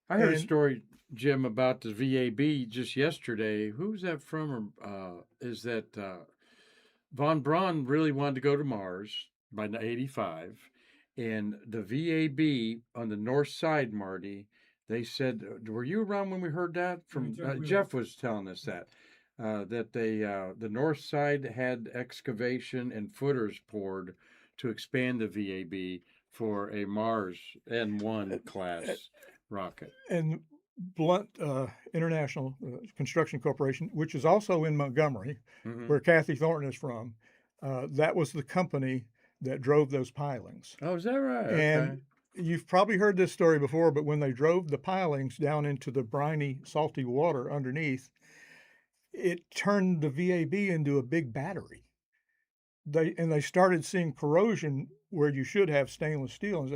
I heard a And- story, Jim, about the VAB just yesterday. Who's that from? Is that Von Braun really wanted to go to Mars by 85, and the VAB on the north side, Marty, they said, were you around when we heard that? From Jeff was telling us that the north side had excavation and footers poured to expand the VAB for a Mars N1 class rocket. And Blunt International Construction Corporation, which is also in Montgomery, Mhm. where Kathy Thornton is from, that was the company that drove those pilings. Oh, is that right? And Okay. you've probably heard this story before, but when they drove the pilings down into the briny, salty water underneath, it turned the VAB into a big battery. They started seeing corrosion where you should have stainless steel, and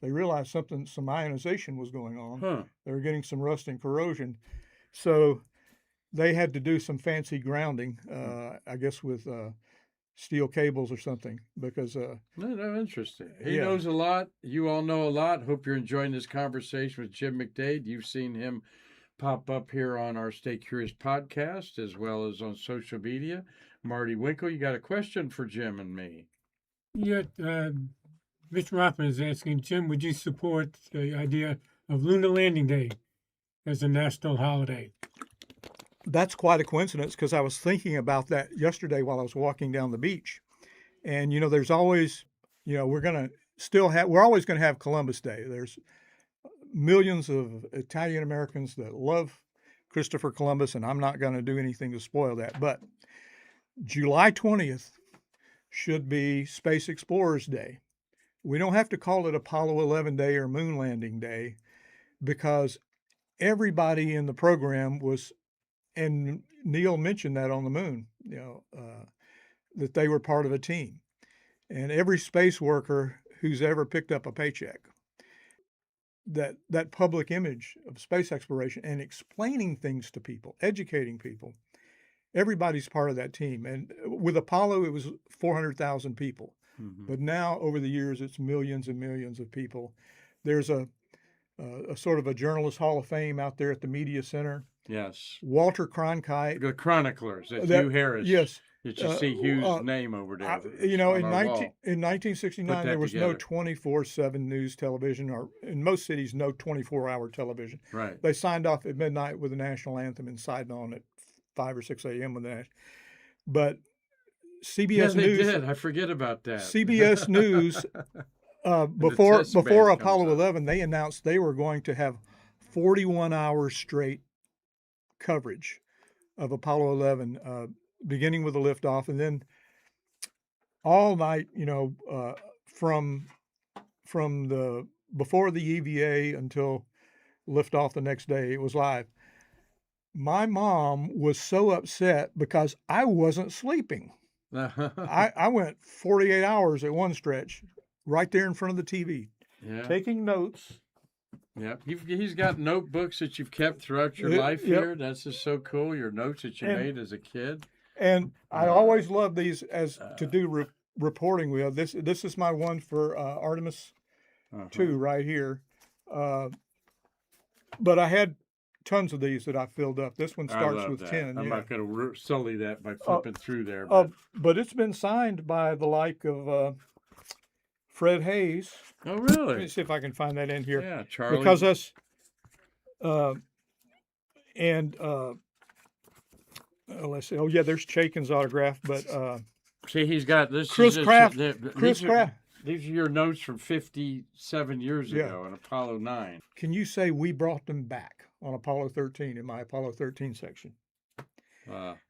they realized some ionization was going on. Huh. They were getting some rust and corrosion, so they had to do some fancy grounding, I guess with steel cables or something, because No, interesting. He Yeah. knows a lot. You all know a lot. Hope you're enjoying this conversation with Jim McDade. You've seen him pop up here on our Stay Curious podcast as well as on social media. Marty Winkle, you got a question for Jim and me? Yet, Mr. Rothman is asking, Jim, would you support the idea of Lunar Landing Day as a national holiday? that's quite a coincidence, because I was thinking about that yesterday while I was walking down the beach. And there's always, we're always going to have Columbus Day. There's millions of Italian Americans that love Christopher Columbus, and I'm not going to do anything to spoil that. But July 20th should be Space Explorers Day. We don't have to call it Apollo 11 Day or Moon Landing Day, because everybody in the program was, and Neil mentioned that on the moon, that they were part of a team. And every space worker who's ever picked up a paycheck, that public image of space exploration and explaining things to people, educating people, everybody's part of that team. And with Apollo, it was 400,000 people. Mhm. But now, over the years, it's millions and millions of people. There's a sort of a journalist hall of fame out there at the media center. Yes. Walter Cronkite. The chroniclers. That's That- Hugh Harris. Yes. You should see Hugh's name over there. In on our wall. 1969, Put that there was no together. 24/7 news television, or in most cities, no 24-hour television. Right. They signed off at midnight with the national anthem and signed on at 5 or 6 a.m. with the national. But Yeah, CBS they News. did. I forget about that. CBS News And the before test band comes Apollo up. 11, they announced they were going to have 41 hours straight coverage of Apollo 11, beginning with the liftoff, and then all night, from the before the EVA until liftoff the next day. It was live. My mom was so upset because I wasn't sleeping. I went 48 hours at one stretch, right there in front of the TV, Yeah. taking notes. Yeah, he's got notebooks that you've kept throughout your life Yep. here. That's just so cool. Your notes that you And- made as a kid. And I Uh, always love these as to do reporting with. This is my one for Artemis uh-huh. 2 right here. But I had tons of these that I filled up. This one I starts love with that. 10. I'm yeah. not going to sully that by flipping through there. But it's been signed by the like of Fred Hayes. Oh, Let me really? see if I can find that in here. Yeah, Charlie. Because us, and let's see. Oh yeah, there's Chaikin's autograph, but See, he's got this. Chris is just- Kraft. the- Chris these are- Kraft. These are your notes from 57 years Yeah. ago on Apollo 9. Can you say we brought them back on Apollo 13 in my Apollo 13 section?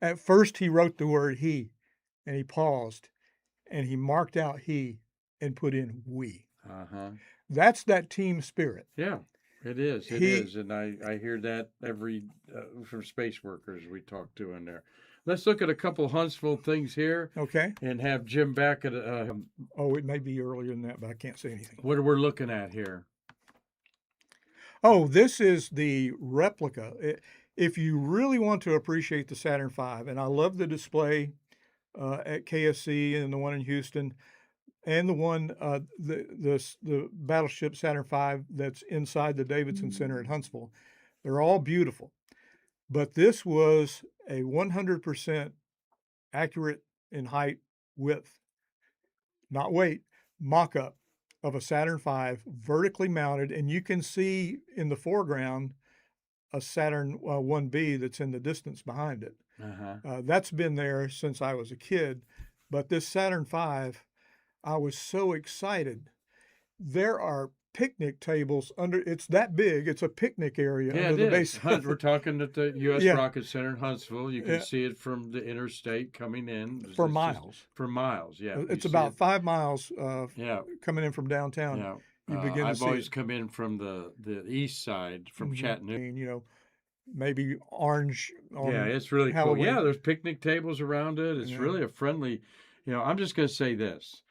At first, he wrote the word he, and he paused, and he marked out he and put in we. Uh-huh. That's that team spirit. Yeah, it is. It He- is. And I hear that every from space workers we talk to in there. Let's look at a couple Huntsville things here Okay. and have Jim back at Oh, it may be earlier than that, but I can't say anything. what we're looking at here. Oh, this is the replica. If you really want to appreciate the Saturn V, and I love the display at KSC and the one in Houston, and the one the battleship Saturn V that's inside the Davidson Center at Huntsville, they're all beautiful. But this was a 100% accurate in height, width, not weight, mock-up of a Saturn V vertically mounted, and you can see in the foreground a Saturn 1B that's in the distance behind it. Uh-huh. That's been there since I was a kid, but this Saturn V, I was so excited. There are picnic tables under. It's that big. It's a picnic area Yeah, under it the is. base. We're talking at the U.S. Yeah. Rocket Center in Huntsville. You can Yeah. see it from the interstate coming in. For It's just- miles. For miles, yeah. You It's see about it. 5 miles Yeah, coming in from downtown. yeah. You begin to I've see always it. come in from the east side, from Mhm. Chattanooga. And, maybe orange on Yeah, it's really Halloween. cool. Yeah, there's picnic tables around it. It's Yeah. really a friendly, I'm just going to say this.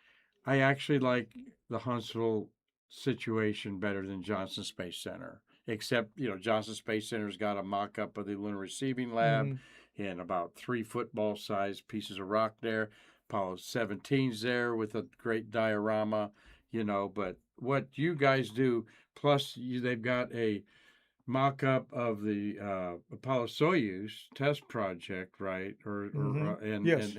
I actually like the Huntsville situation better than Johnson Space Center, except, Johnson Space Center's got a mock-up of the Lunar Receiving Lab Mhm. and about 3 football-sized pieces of rock there. Apollo 17's there with a great diorama, but what you guys do, plus they've got a mock-up of the Apollo Soyuz test project, right? Yes.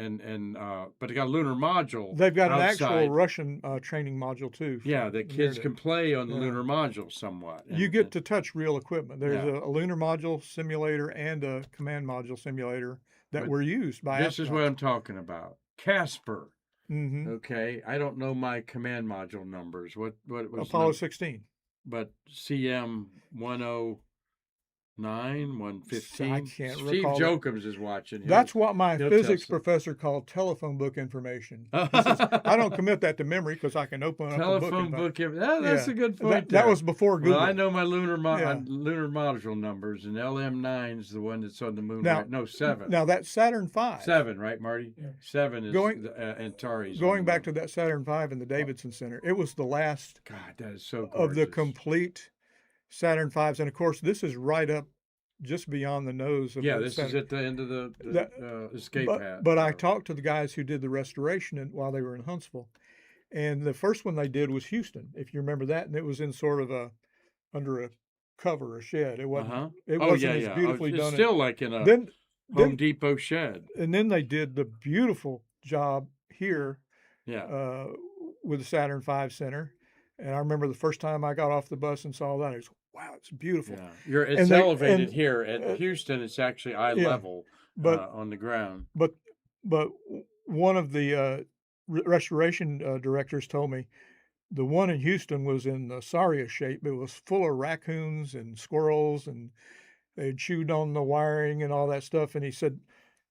But they got a lunar module. They've got an outside. actual Russian training module too. Yeah, the kids There can play on the Yeah. lunar module somewhat. You get to touch real equipment. There's Yeah. a lunar module simulator and a command module simulator that But were used by This is what I'm talking about. Casper. hmm Okay, I don't know my command module numbers. What was Apollo 16. But CM 109, 115. I can't Steve recall that. Jokums is watching. That's what my he'll physics test it. professor called telephone book information. He says, I don't commit that to memory because I can open up a Telephone book. book. That's Yeah. a good point. That there. was before Google. Well, I know my lunar Yeah. lunar module numbers, and LM9 is the one that's on the moon. Now- right? No, 7. Now that Saturn V. 7, right, Marty? Yeah. 7 is Going- Antares. Going back to that Saturn V in the Davidson Center, it was the last God, that is so gorgeous. of the complete Saturn V's, and of course, this is right up just beyond the nose of Yeah, the this is Saturn. at the end of the That- escape but, path. but I talked to the guys who did the restoration while they were in Huntsville, and the first one they did was Houston, if you remember that, and it was in sort of under a cover, a shed. It wasn't. Uh-huh. It Oh, wasn't yeah, as yeah. beautifully It's done. still like in a then, Home Depot shed. and then they did the beautiful job here Yeah. with the Saturn V Center, and I remember the first time I got off the bus and saw that, it was wow, it's beautiful. Yeah. It's And they- elevated and- here. At Houston, it's actually eye yeah, level but on the ground. but one of the restoration directors told me the one in Houston was in the sorriest shape. It was full of raccoons and squirrels, and they chewed on the wiring and all that stuff. And he said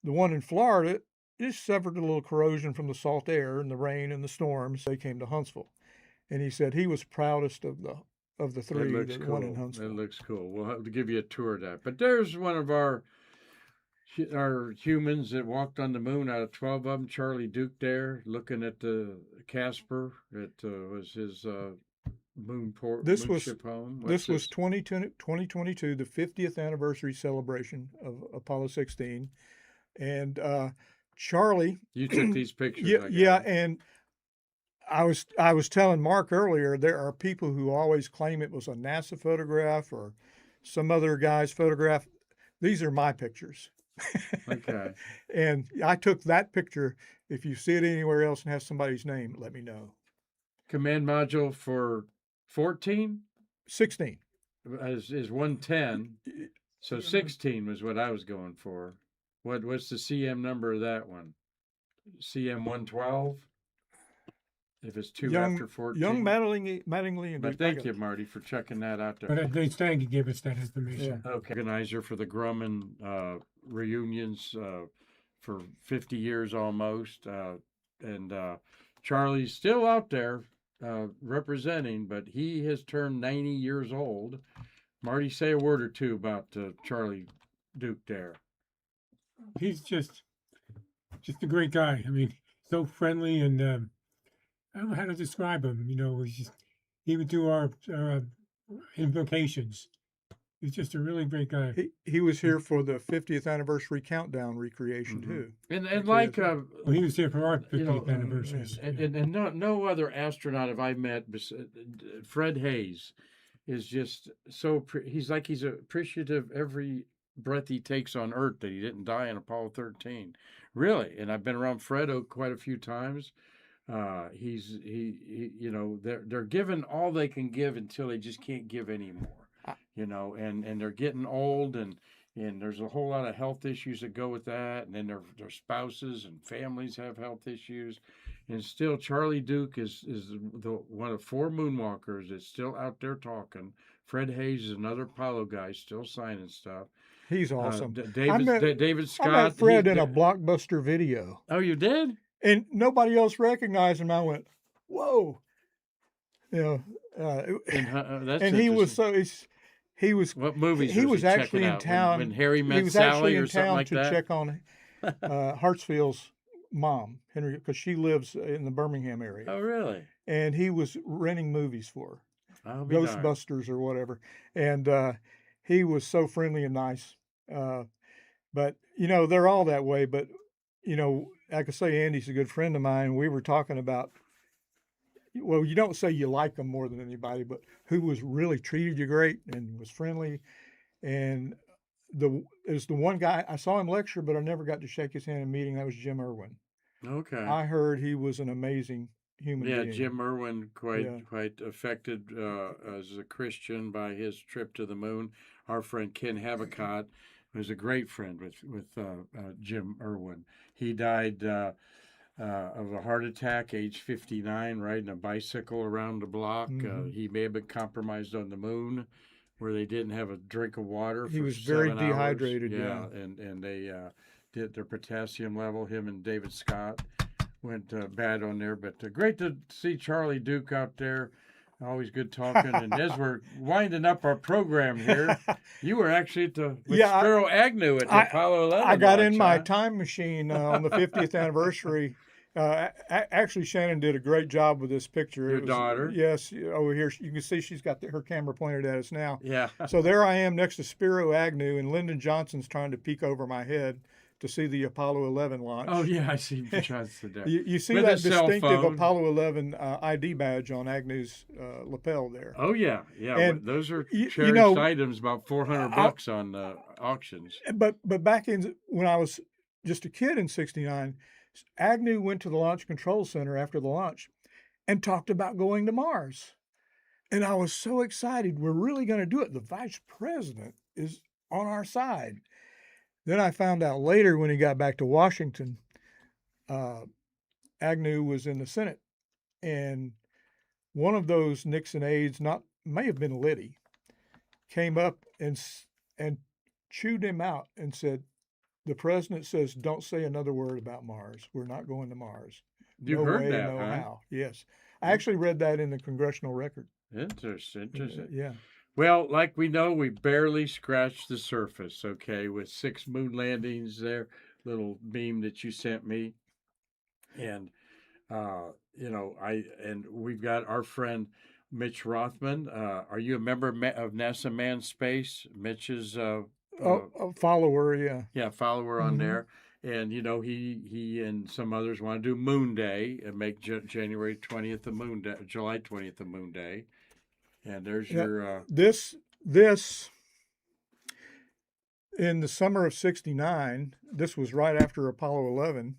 the one in Florida just suffered a little corrosion from the salt air and the rain and the storms. They came to Huntsville, and he said he was proudest of the It three, looks the one in cool. It Huntsville. looks cool. We'll have to give you a tour of that. But there's one of our humans that walked on the moon out of 12 of them. Charlie Duke there, looking at the Casper. It was his This was moonship home. this was 2022, the 50th anniversary celebration of Apollo 16, and Charlie. You took these pictures. Yeah, I yeah, gather. and I was telling Mark earlier, there are people who always claim it was a NASA photograph or some other guy's photograph. These are my pictures. Okay. And I took that picture. If you see it anywhere else and has somebody's name, let me know. Command module for 14 16. is 110. So 16 was what I was going for. What's the CM number of that one? CM 112? If it's two after 14. Young Mattingly and But thank you, Marty, for checking that out there. But they Stanky gave us that information. Okay. Organizer for the Grumman reunions for 50 years almost. And Charlie's still out there representing, but he has turned 90 years old. Marty, say a word or two about Charlie Duke there. He's just a great guy. I mean, so friendly, and I don't know how to describe him. You know, he would do our invocations. He's just a really great guy. He was here for the 50th anniversary countdown recreation too. And like Well, he was here for our 50th anniversary. and no other astronaut have I met. Fred Hayes is just so he's appreciative every breath he takes on Earth that he didn't die in Apollo 13. Really, and I've been around Fred quite a few times. He you know, they're giving all they can give until they just can't give anymore. You know, and they're getting old, and there's a whole lot of health issues that go with that, and then their spouses and families have health issues, and still Charlie Duke is the one of 4 moonwalkers that's still out there talking. Fred Hayes is another Apollo guy still signing stuff. He's awesome. David Scott. I met Fred in a Blockbuster video. Oh, you did? And nobody else recognized him. I went, whoa. You know, and he was he was what movies he was checking actually in out? town. When Harry met He was Sally actually or in something town like to that? check on Hartsfield's mom, Henry, because she lives in the Birmingham area. Oh, really? And he was renting movies for her, I'll be darned. Ghostbusters or whatever. And he was so friendly and nice. But, you know, they're all that way. But, you know, like I say, Andy's a good friend of mine. We were talking about, well, you don't say you like them more than anybody, but who was really treated you great and was friendly. And it was the one guy, I saw him lecture, but I never got to shake his hand in a meeting. That was Jim Irwin. Okay. I heard he was an amazing human being. Yeah, Jim Irwin quite affected as a Christian by his trip to the moon. Our friend Ken Havicott was a great friend with Jim Irwin. He died of a heart attack, age 59, riding a bicycle around the block. Mhm. He may have been compromised on the moon, where they didn't have a drink of water. He for was very 7 hours. dehydrated. Yeah. And they did their potassium level. Him and David Scott went bad on there. But great to see Charlie Duke out there. Always good talking. And as we're winding up our program here, you were actually with Spiro Agnew at the Apollo 11. I got launch, in my time machine on the 50th anniversary. Actually, Shannon did a great job with this picture. Your daughter? Yes, over here. You can see she's got her camera pointed at us now. Yeah. So there I am next to Spiro Agnew, and Lyndon Johnson's trying to peek over my head to see the Apollo 11 launch. Oh, yeah, I see Johnson there. You see With that a cell distinctive phone. Apollo 11 ID badge on Agnew's lapel there. Oh, yeah. Yeah. And those are you cherished know, items, about $400 on auctions. But back when I was just a kid in '69, Agnew went to the Launch Control Center after the launch and talked about going to Mars. And I was so excited. We're really going to do it. The vice president is on our side. Then I found out later when he got back to Washington, uh, Agnew was in the Senate, and one of those Nixon aides, not may have been Liddy, came up and chewed him out and said, "The president says don't say another word about Mars. We're not going to Mars. You No heard way, that, no huh? how." Yes, I actually read that in the congressional record. Interesting. Yeah, Well, like we know, we barely scratched the surface, okay, with 6 moon landings there, little beam that you sent me. And, and we've got our friend Mitch Rothman. Are you a member of NASA Manned Space? Mitch is, a follower. Yeah. yeah, follower on Hmm. there. And, he and some others want to do Moon Day and make January 20th a Moon Day, July 20th a Moon Day. And there's Yeah. your, This in the summer of '69. This was right after Apollo 11.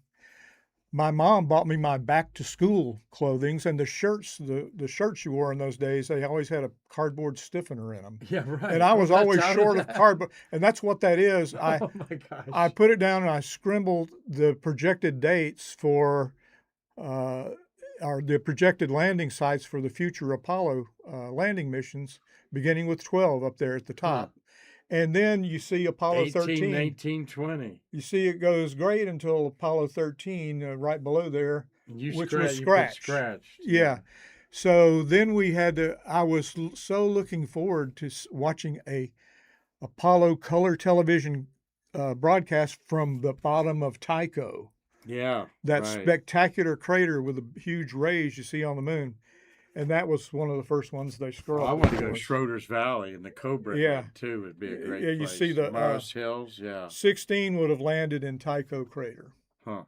My mom bought me my back to school clothings and the shirts. The shirts you wore in those days, they always had a cardboard stiffener in them, yeah, and right. I Well, was that's always out of short of that. cardboard, and that's what that is. I Oh my I gosh. put it down and I scribbled the projected dates for uh, or the projected landing sites for the future Apollo landing missions, beginning with 12 up there at the Huh. top. And then you see Apollo 18, 13. 19, 20. You see it goes great until Apollo 13, right below there, And you which was you put scratch. scratched. Yeah. Yeah. So then we had to, I was so looking forward to watching a Apollo color television broadcast from the bottom of Tycho, Yeah, that right. spectacular crater with the huge rays you see on the moon. And that was one of the first ones they Oh, I scrolled want to go for to us. Schroeder's Valley and the Cobra Yeah. Head too. Would be a Yeah, great you see place. the Morris Hills. Yeah. 16 would have landed in Tycho crater. Huh.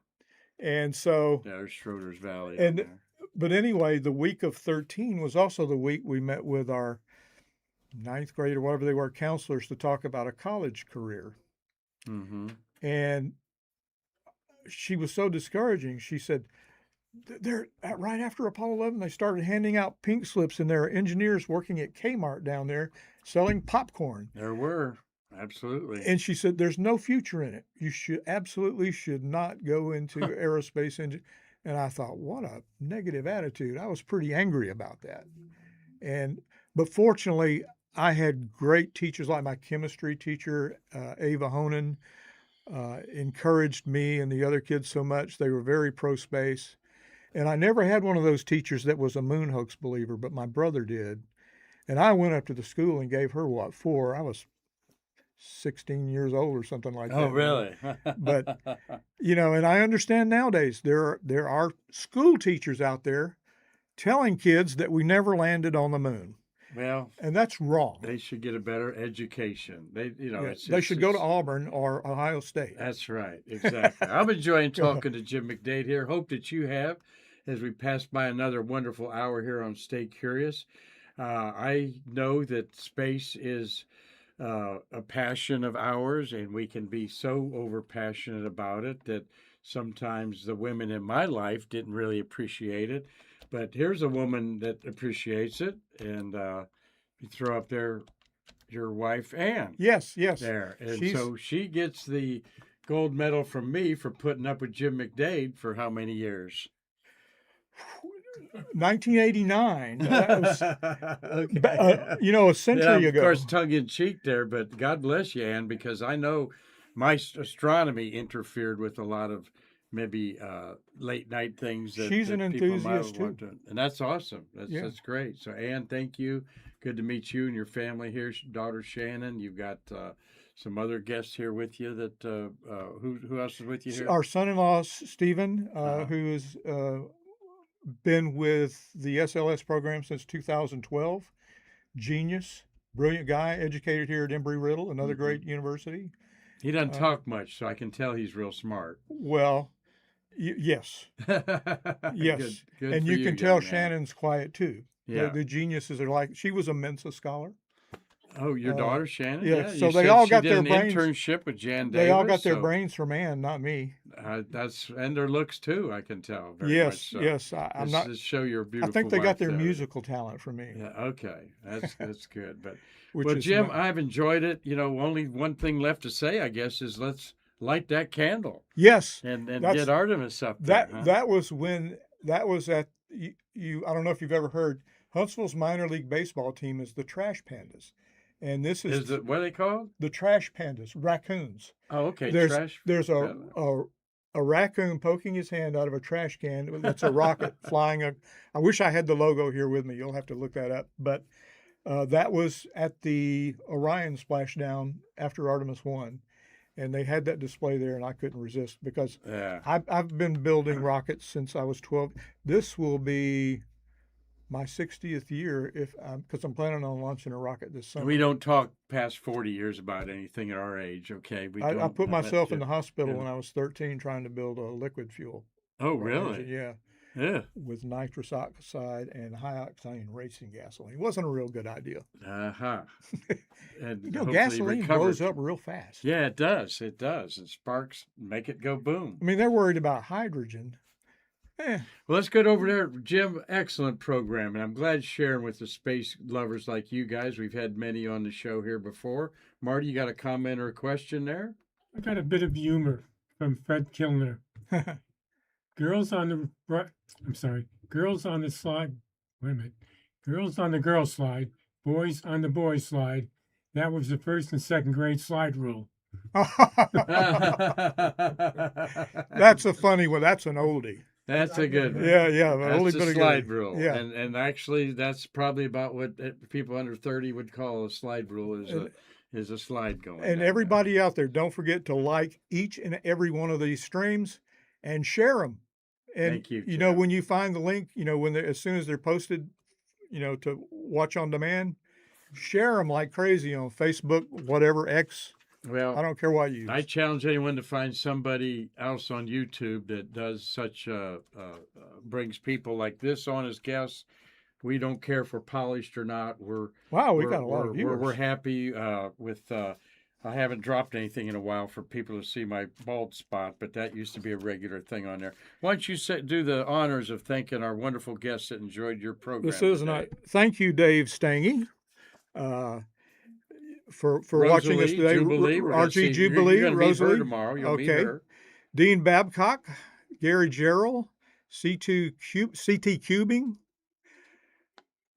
And so, Yeah, there's Schroeder's Valley on and there. but anyway, the week of 13 was also the week we met with our ninth grade or whatever they were counselors to talk about a college career. Mm-hmm. And she was so discouraging. She said, they're right after Apollo 11, they started handing out pink slips, and there are engineers working at Kmart down there selling popcorn. There were. Absolutely. And she said, there's no future in it. You should not go into aerospace engine. And I thought, what a negative attitude. I was pretty angry about that. But fortunately, I had great teachers like my chemistry teacher, Ava Honan, encouraged me and the other kids so much. They were very pro space. And I never had one of those teachers that was a moon hoax believer, but my brother did. And I went up to the school and gave her what for? I was 16 years old or something like Oh, that, maybe. really? But and I understand nowadays there are school teachers out there telling kids that we never landed on the moon, Well, and that's wrong. they should get a better education. Yeah, It's they should go to it's Auburn or Ohio State. That's right. Exactly. I'm enjoying talking to Jim McDade here. Hope that you have as we pass by another wonderful hour here on Stay Curious. I know that space is a passion of ours, and we can be so over passionate about it that sometimes the women in my life didn't really appreciate it. But here's a woman that appreciates it, and you throw up there your wife, Ann, Yes, there. And she's so she gets the gold medal from me for putting up with Jim McDade for how many years? 1989. That was Okay. a Yeah, century of ago. course, tongue in cheek there, but God bless you, Ann, because I know my astronomy interfered with a lot of maybe late night things She's an that people might enthusiast want too. to, and that's awesome. Yeah. That's great. So, Ann, thank you. Good to meet you and your family here, daughter Shannon. You've got some other guests here with you. That who else is with you here? Our son-in-law Stephen, Uh-huh. who has been with the SLS program since 2012. Genius, brilliant guy, educated here at Embry-Riddle, another Mm-hmm. great university. He doesn't Uh, talk much, so I can tell he's real smart. well, yes, yes, Good and for you you, can tell young man. Shannon's quiet too. Yeah. The geniuses are like, she was a Mensa scholar. Oh, your daughter Shannon? Yeah, Yeah, so you they said all she got did their an brains. internship with Jan They all got Davis. their So brains from Ann, not me. that's and their looks too. I can tell very Yes, much so. yes, I'm not. This show your I beautiful. think they got wife their there. musical talent from me, Yeah. Okay. That's good. But which well, is Jim, not. I've enjoyed it. Only one thing left to say, I guess, is let's light that candle Yes, and that's get Artemis up there, huh? that was when that was at you. I don't know if you've ever heard. Huntsville's minor league baseball team is the Trash Pandas, and this Is it what are they called? the Trash Pandas, raccoons. Oh, okay, There's trash. there's a raccoon poking his hand out of a trash can. That's a rocket flying. I wish I had the logo here with me. You'll have to look that up. But that was at the Orion splashdown after Artemis won, and they had that display there, and I couldn't resist because Yeah. I've been building rockets since I was 12. This will be my 60th year because I'm planning on launching a rocket this summer. We don't talk past 40 years about anything at our age, okay? I put myself in the hospital yeah. when I was 13 trying to build a liquid fuel. Oh, engine, really? yeah. Yeah. With nitrous oxide and high octane racing gasoline. It wasn't a real good idea. Uh-huh. And Gasoline blows up real fast. Yeah, it does. It does. And sparks make it go boom. I mean, they're worried about hydrogen. Well, let's get over there. Jim, excellent program. And I'm glad sharing with the space lovers like you guys. We've had many on the show here before. Marty, you got a comment or a question there? I got a bit of humor from Fred Kilner. Girls on the slide. Wait a minute. Girls on the girl slide, boys on the boy slide. That was the first and second grade slide rule. That's a funny one. That's an oldie. That's a good one. Yeah. That's the slide good. rule. Yeah. And actually, that's probably about what people under 30 would call a slide rule is a slide going. And everybody out there, don't forget to like each and every one of these streams and share them. And Thank you. You know, when you find the link, you know, as soon as they're posted, you know, to watch on demand, share them like crazy on Facebook, whatever, X. Well, I don't care what you use. I challenge anyone to find somebody else on YouTube that does such brings people like this on as guests. We don't care if we're polished or not. We've got a lot of viewers. We're happy with. I haven't dropped anything in a while for people to see my bald spot, but that used to be a regular thing on there. Why don't you do the honors of thanking our wonderful guests that enjoyed your program? This is not. Thank you, Dave Stange. For Rosalie, watching us today. RG Jubilee, you're Rosalie. Meet her tomorrow. You'll meet her. Dean Babcock, Gary Gerald, CT Cubing,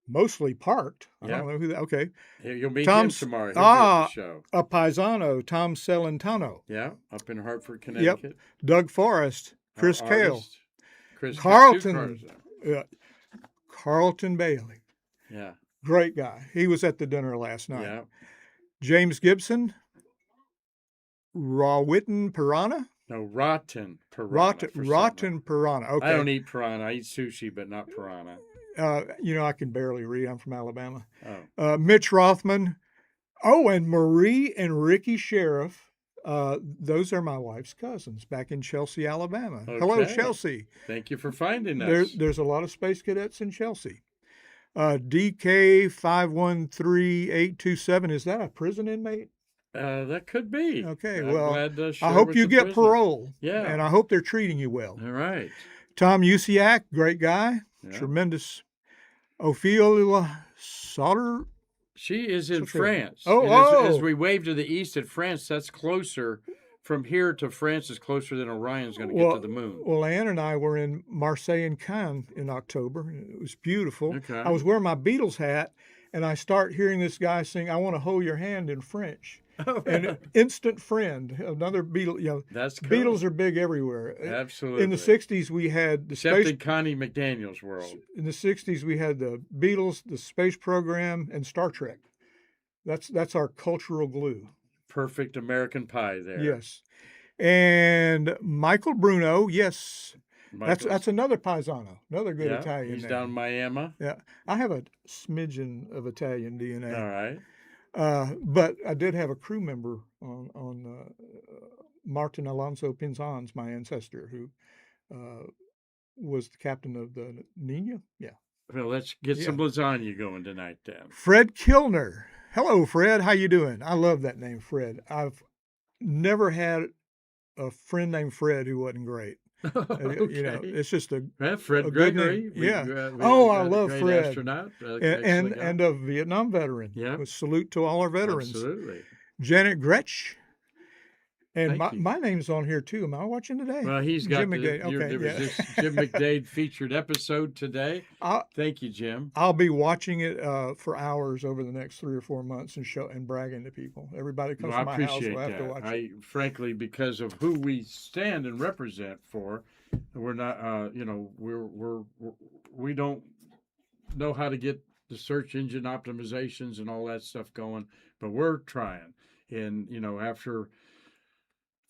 mostly parked. I don't know who that. Okay. You'll meet him tomorrow. He'll be at the show. A Paisano, Tom Celentano. Yeah, up in Hartford, Connecticut. Yep. Doug Forrest, Chris Kale, Carlton Bailey. Yeah. Great guy. He was at the dinner last night. Yeah. James Gibson, Rawitten Piranha. No, Rotten Piranha. Rotten Piranha. Okay. I don't eat piranha. I eat sushi, but not piranha. You know, I can barely read. I'm from Alabama. Oh. Mitch Rothman. Oh, and Marie and Ricky Sheriff. Those are my wife's cousins back in Chelsea, Alabama. Okay. Hello, Chelsea. Thank you for finding us. There's a lot of space cadets in Chelsea. DK513827. Is that a prison inmate? That could be. Okay, I'm well, glad to I hope with you the get prison. parole. Yeah. And I hope they're treating you well. All right. Tom Usiak, great guy. Yeah. Tremendous. Ophelia Sauter. She is in France. Oh, as we wave to the east at France, that's closer. From here to France is closer than Orion's going to get to the moon. Well, Ann and I were in Marseille and Cannes in October. It was beautiful. Okay. I was wearing my Beatles hat, and I start hearing this guy sing, "I want to hold your hand" in French. Oh, And instant friend, another Beatle. You know, that's cool. Beatles are big everywhere. Absolutely. In the '60s, we had the Except in Connie McDaniel's world. In the '60s, we had the Beatles, the space program, and Star Trek. That's our cultural glue. Perfect American pie there. Yes. And Michael Bruno, yes. That's another Paisano, another good Italian he's name. down in Miami. Yeah. I have a smidgen of Italian DNA. All right. But I did have a crew member on Martin Alonso Pinzon's, my ancestor, who was the captain of the Nina. Yeah. Well, let's get some lasagna going tonight, then. Fred Kilner. Hello, Fred. How you doing? I love that name, Fred. I've never had a friend named Fred who wasn't great. Okay. You know, it's just Fred a Gregory. good name. Yeah. We I love great Fred. Astronaut. And a Vietnam veteran. Yeah. With salute to all our veterans. Absolutely. Janet Gretsch And Thank you. my name's on here too. Am I watching today? Well, he's got Jim McDade. Okay, there was yeah. this Jim McDade featured episode today. I'll, Thank you, Jim. I'll be watching it for hours over the next 3 or 4 months and bragging to people. Everybody comes Well, I to my house appreciate will have to that. watch it. Frankly, because of who we stand and represent for, we're not, we don't know how to get the search engine optimizations and all that stuff going, but we're trying. And, after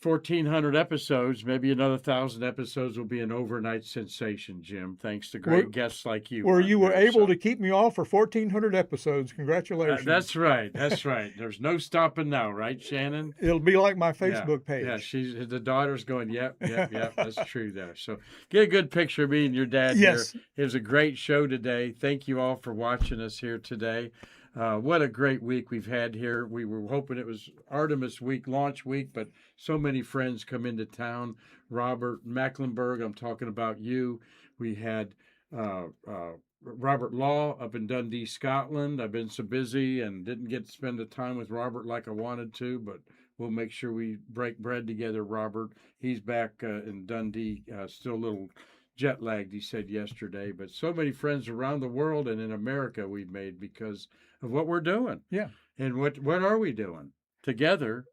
1,400 episodes, maybe another 1,000 episodes will be an overnight sensation, Jim, thanks to great guests like you. Where you were there, able so. to keep me off for 1,400 episodes. Congratulations. That's right. That's right. There's no stopping now, right, Shannon? It'll be like my Yeah. Facebook page. Yeah, the daughter's going, yep. That's true there. So get a good picture of me and your dad Yes. here. It was a great show today. Thank you all for watching us here today. What a great week we've had here. We were hoping it was Artemis week, launch week, but so many friends come into town. Robert Mecklenburg, I'm talking about you. We had Robert Law up in Dundee, Scotland. I've been so busy and didn't get to spend the time with Robert like I wanted to, but we'll make sure we break bread together, Robert. He's back in Dundee, still a little jet lagged, he said yesterday, but so many friends around the world and in America we've made because of what we're doing. Yeah. And what are we doing? Together,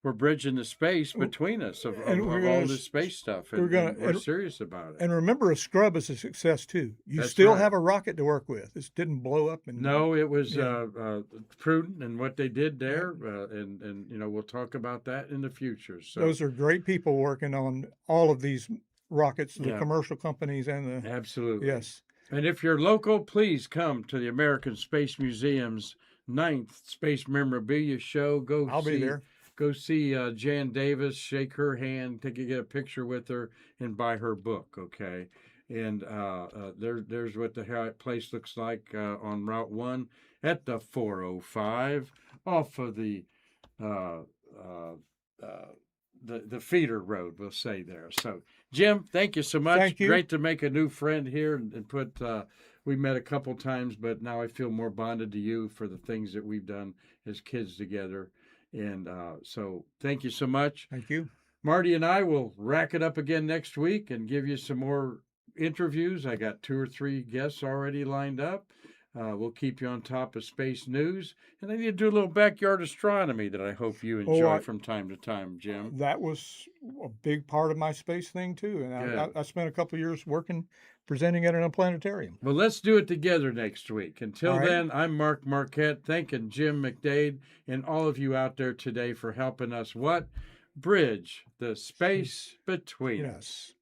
we're bridging the space between us of all this space stuff. And we're serious about it. And remember, a scrub is a success too. You That's still right. have a rocket to work with. It didn't blow up. No, it was prudent in what they did there. And we'll talk about that in the future. So those are great people working on all of these rockets, the Yeah. commercial companies and the. Absolutely. Yes. And if you're local, please come to the American Space Museum's 9th Space Memorabilia Show. I'll be there. Go see Jan Davis, shake her hand, get a picture with her, and buy her book, okay? And there's what the place looks like on Route 1 at the 405 off of the feeder road, we'll say there. So, Jim, thank you so much. Thank you. Great to make a new friend here and put. We met a couple times, but now I feel more bonded to you for the things that we've done as kids together. And so, thank you so much. Thank you. Marty and I will rack it up again next week and give you some more interviews. I got 2 or 3 guests already lined up. We'll keep you on top of space news. And I need to do a little backyard astronomy that I hope you enjoy from time to time, Jim. That was a big part of my space thing, too. And I spent a couple of years presenting it in a planetarium. Well, let's do it together next week. Until All right. then, I'm Mark Marquette, thanking Jim McDade and all of you out there today for helping us bridge the space between us.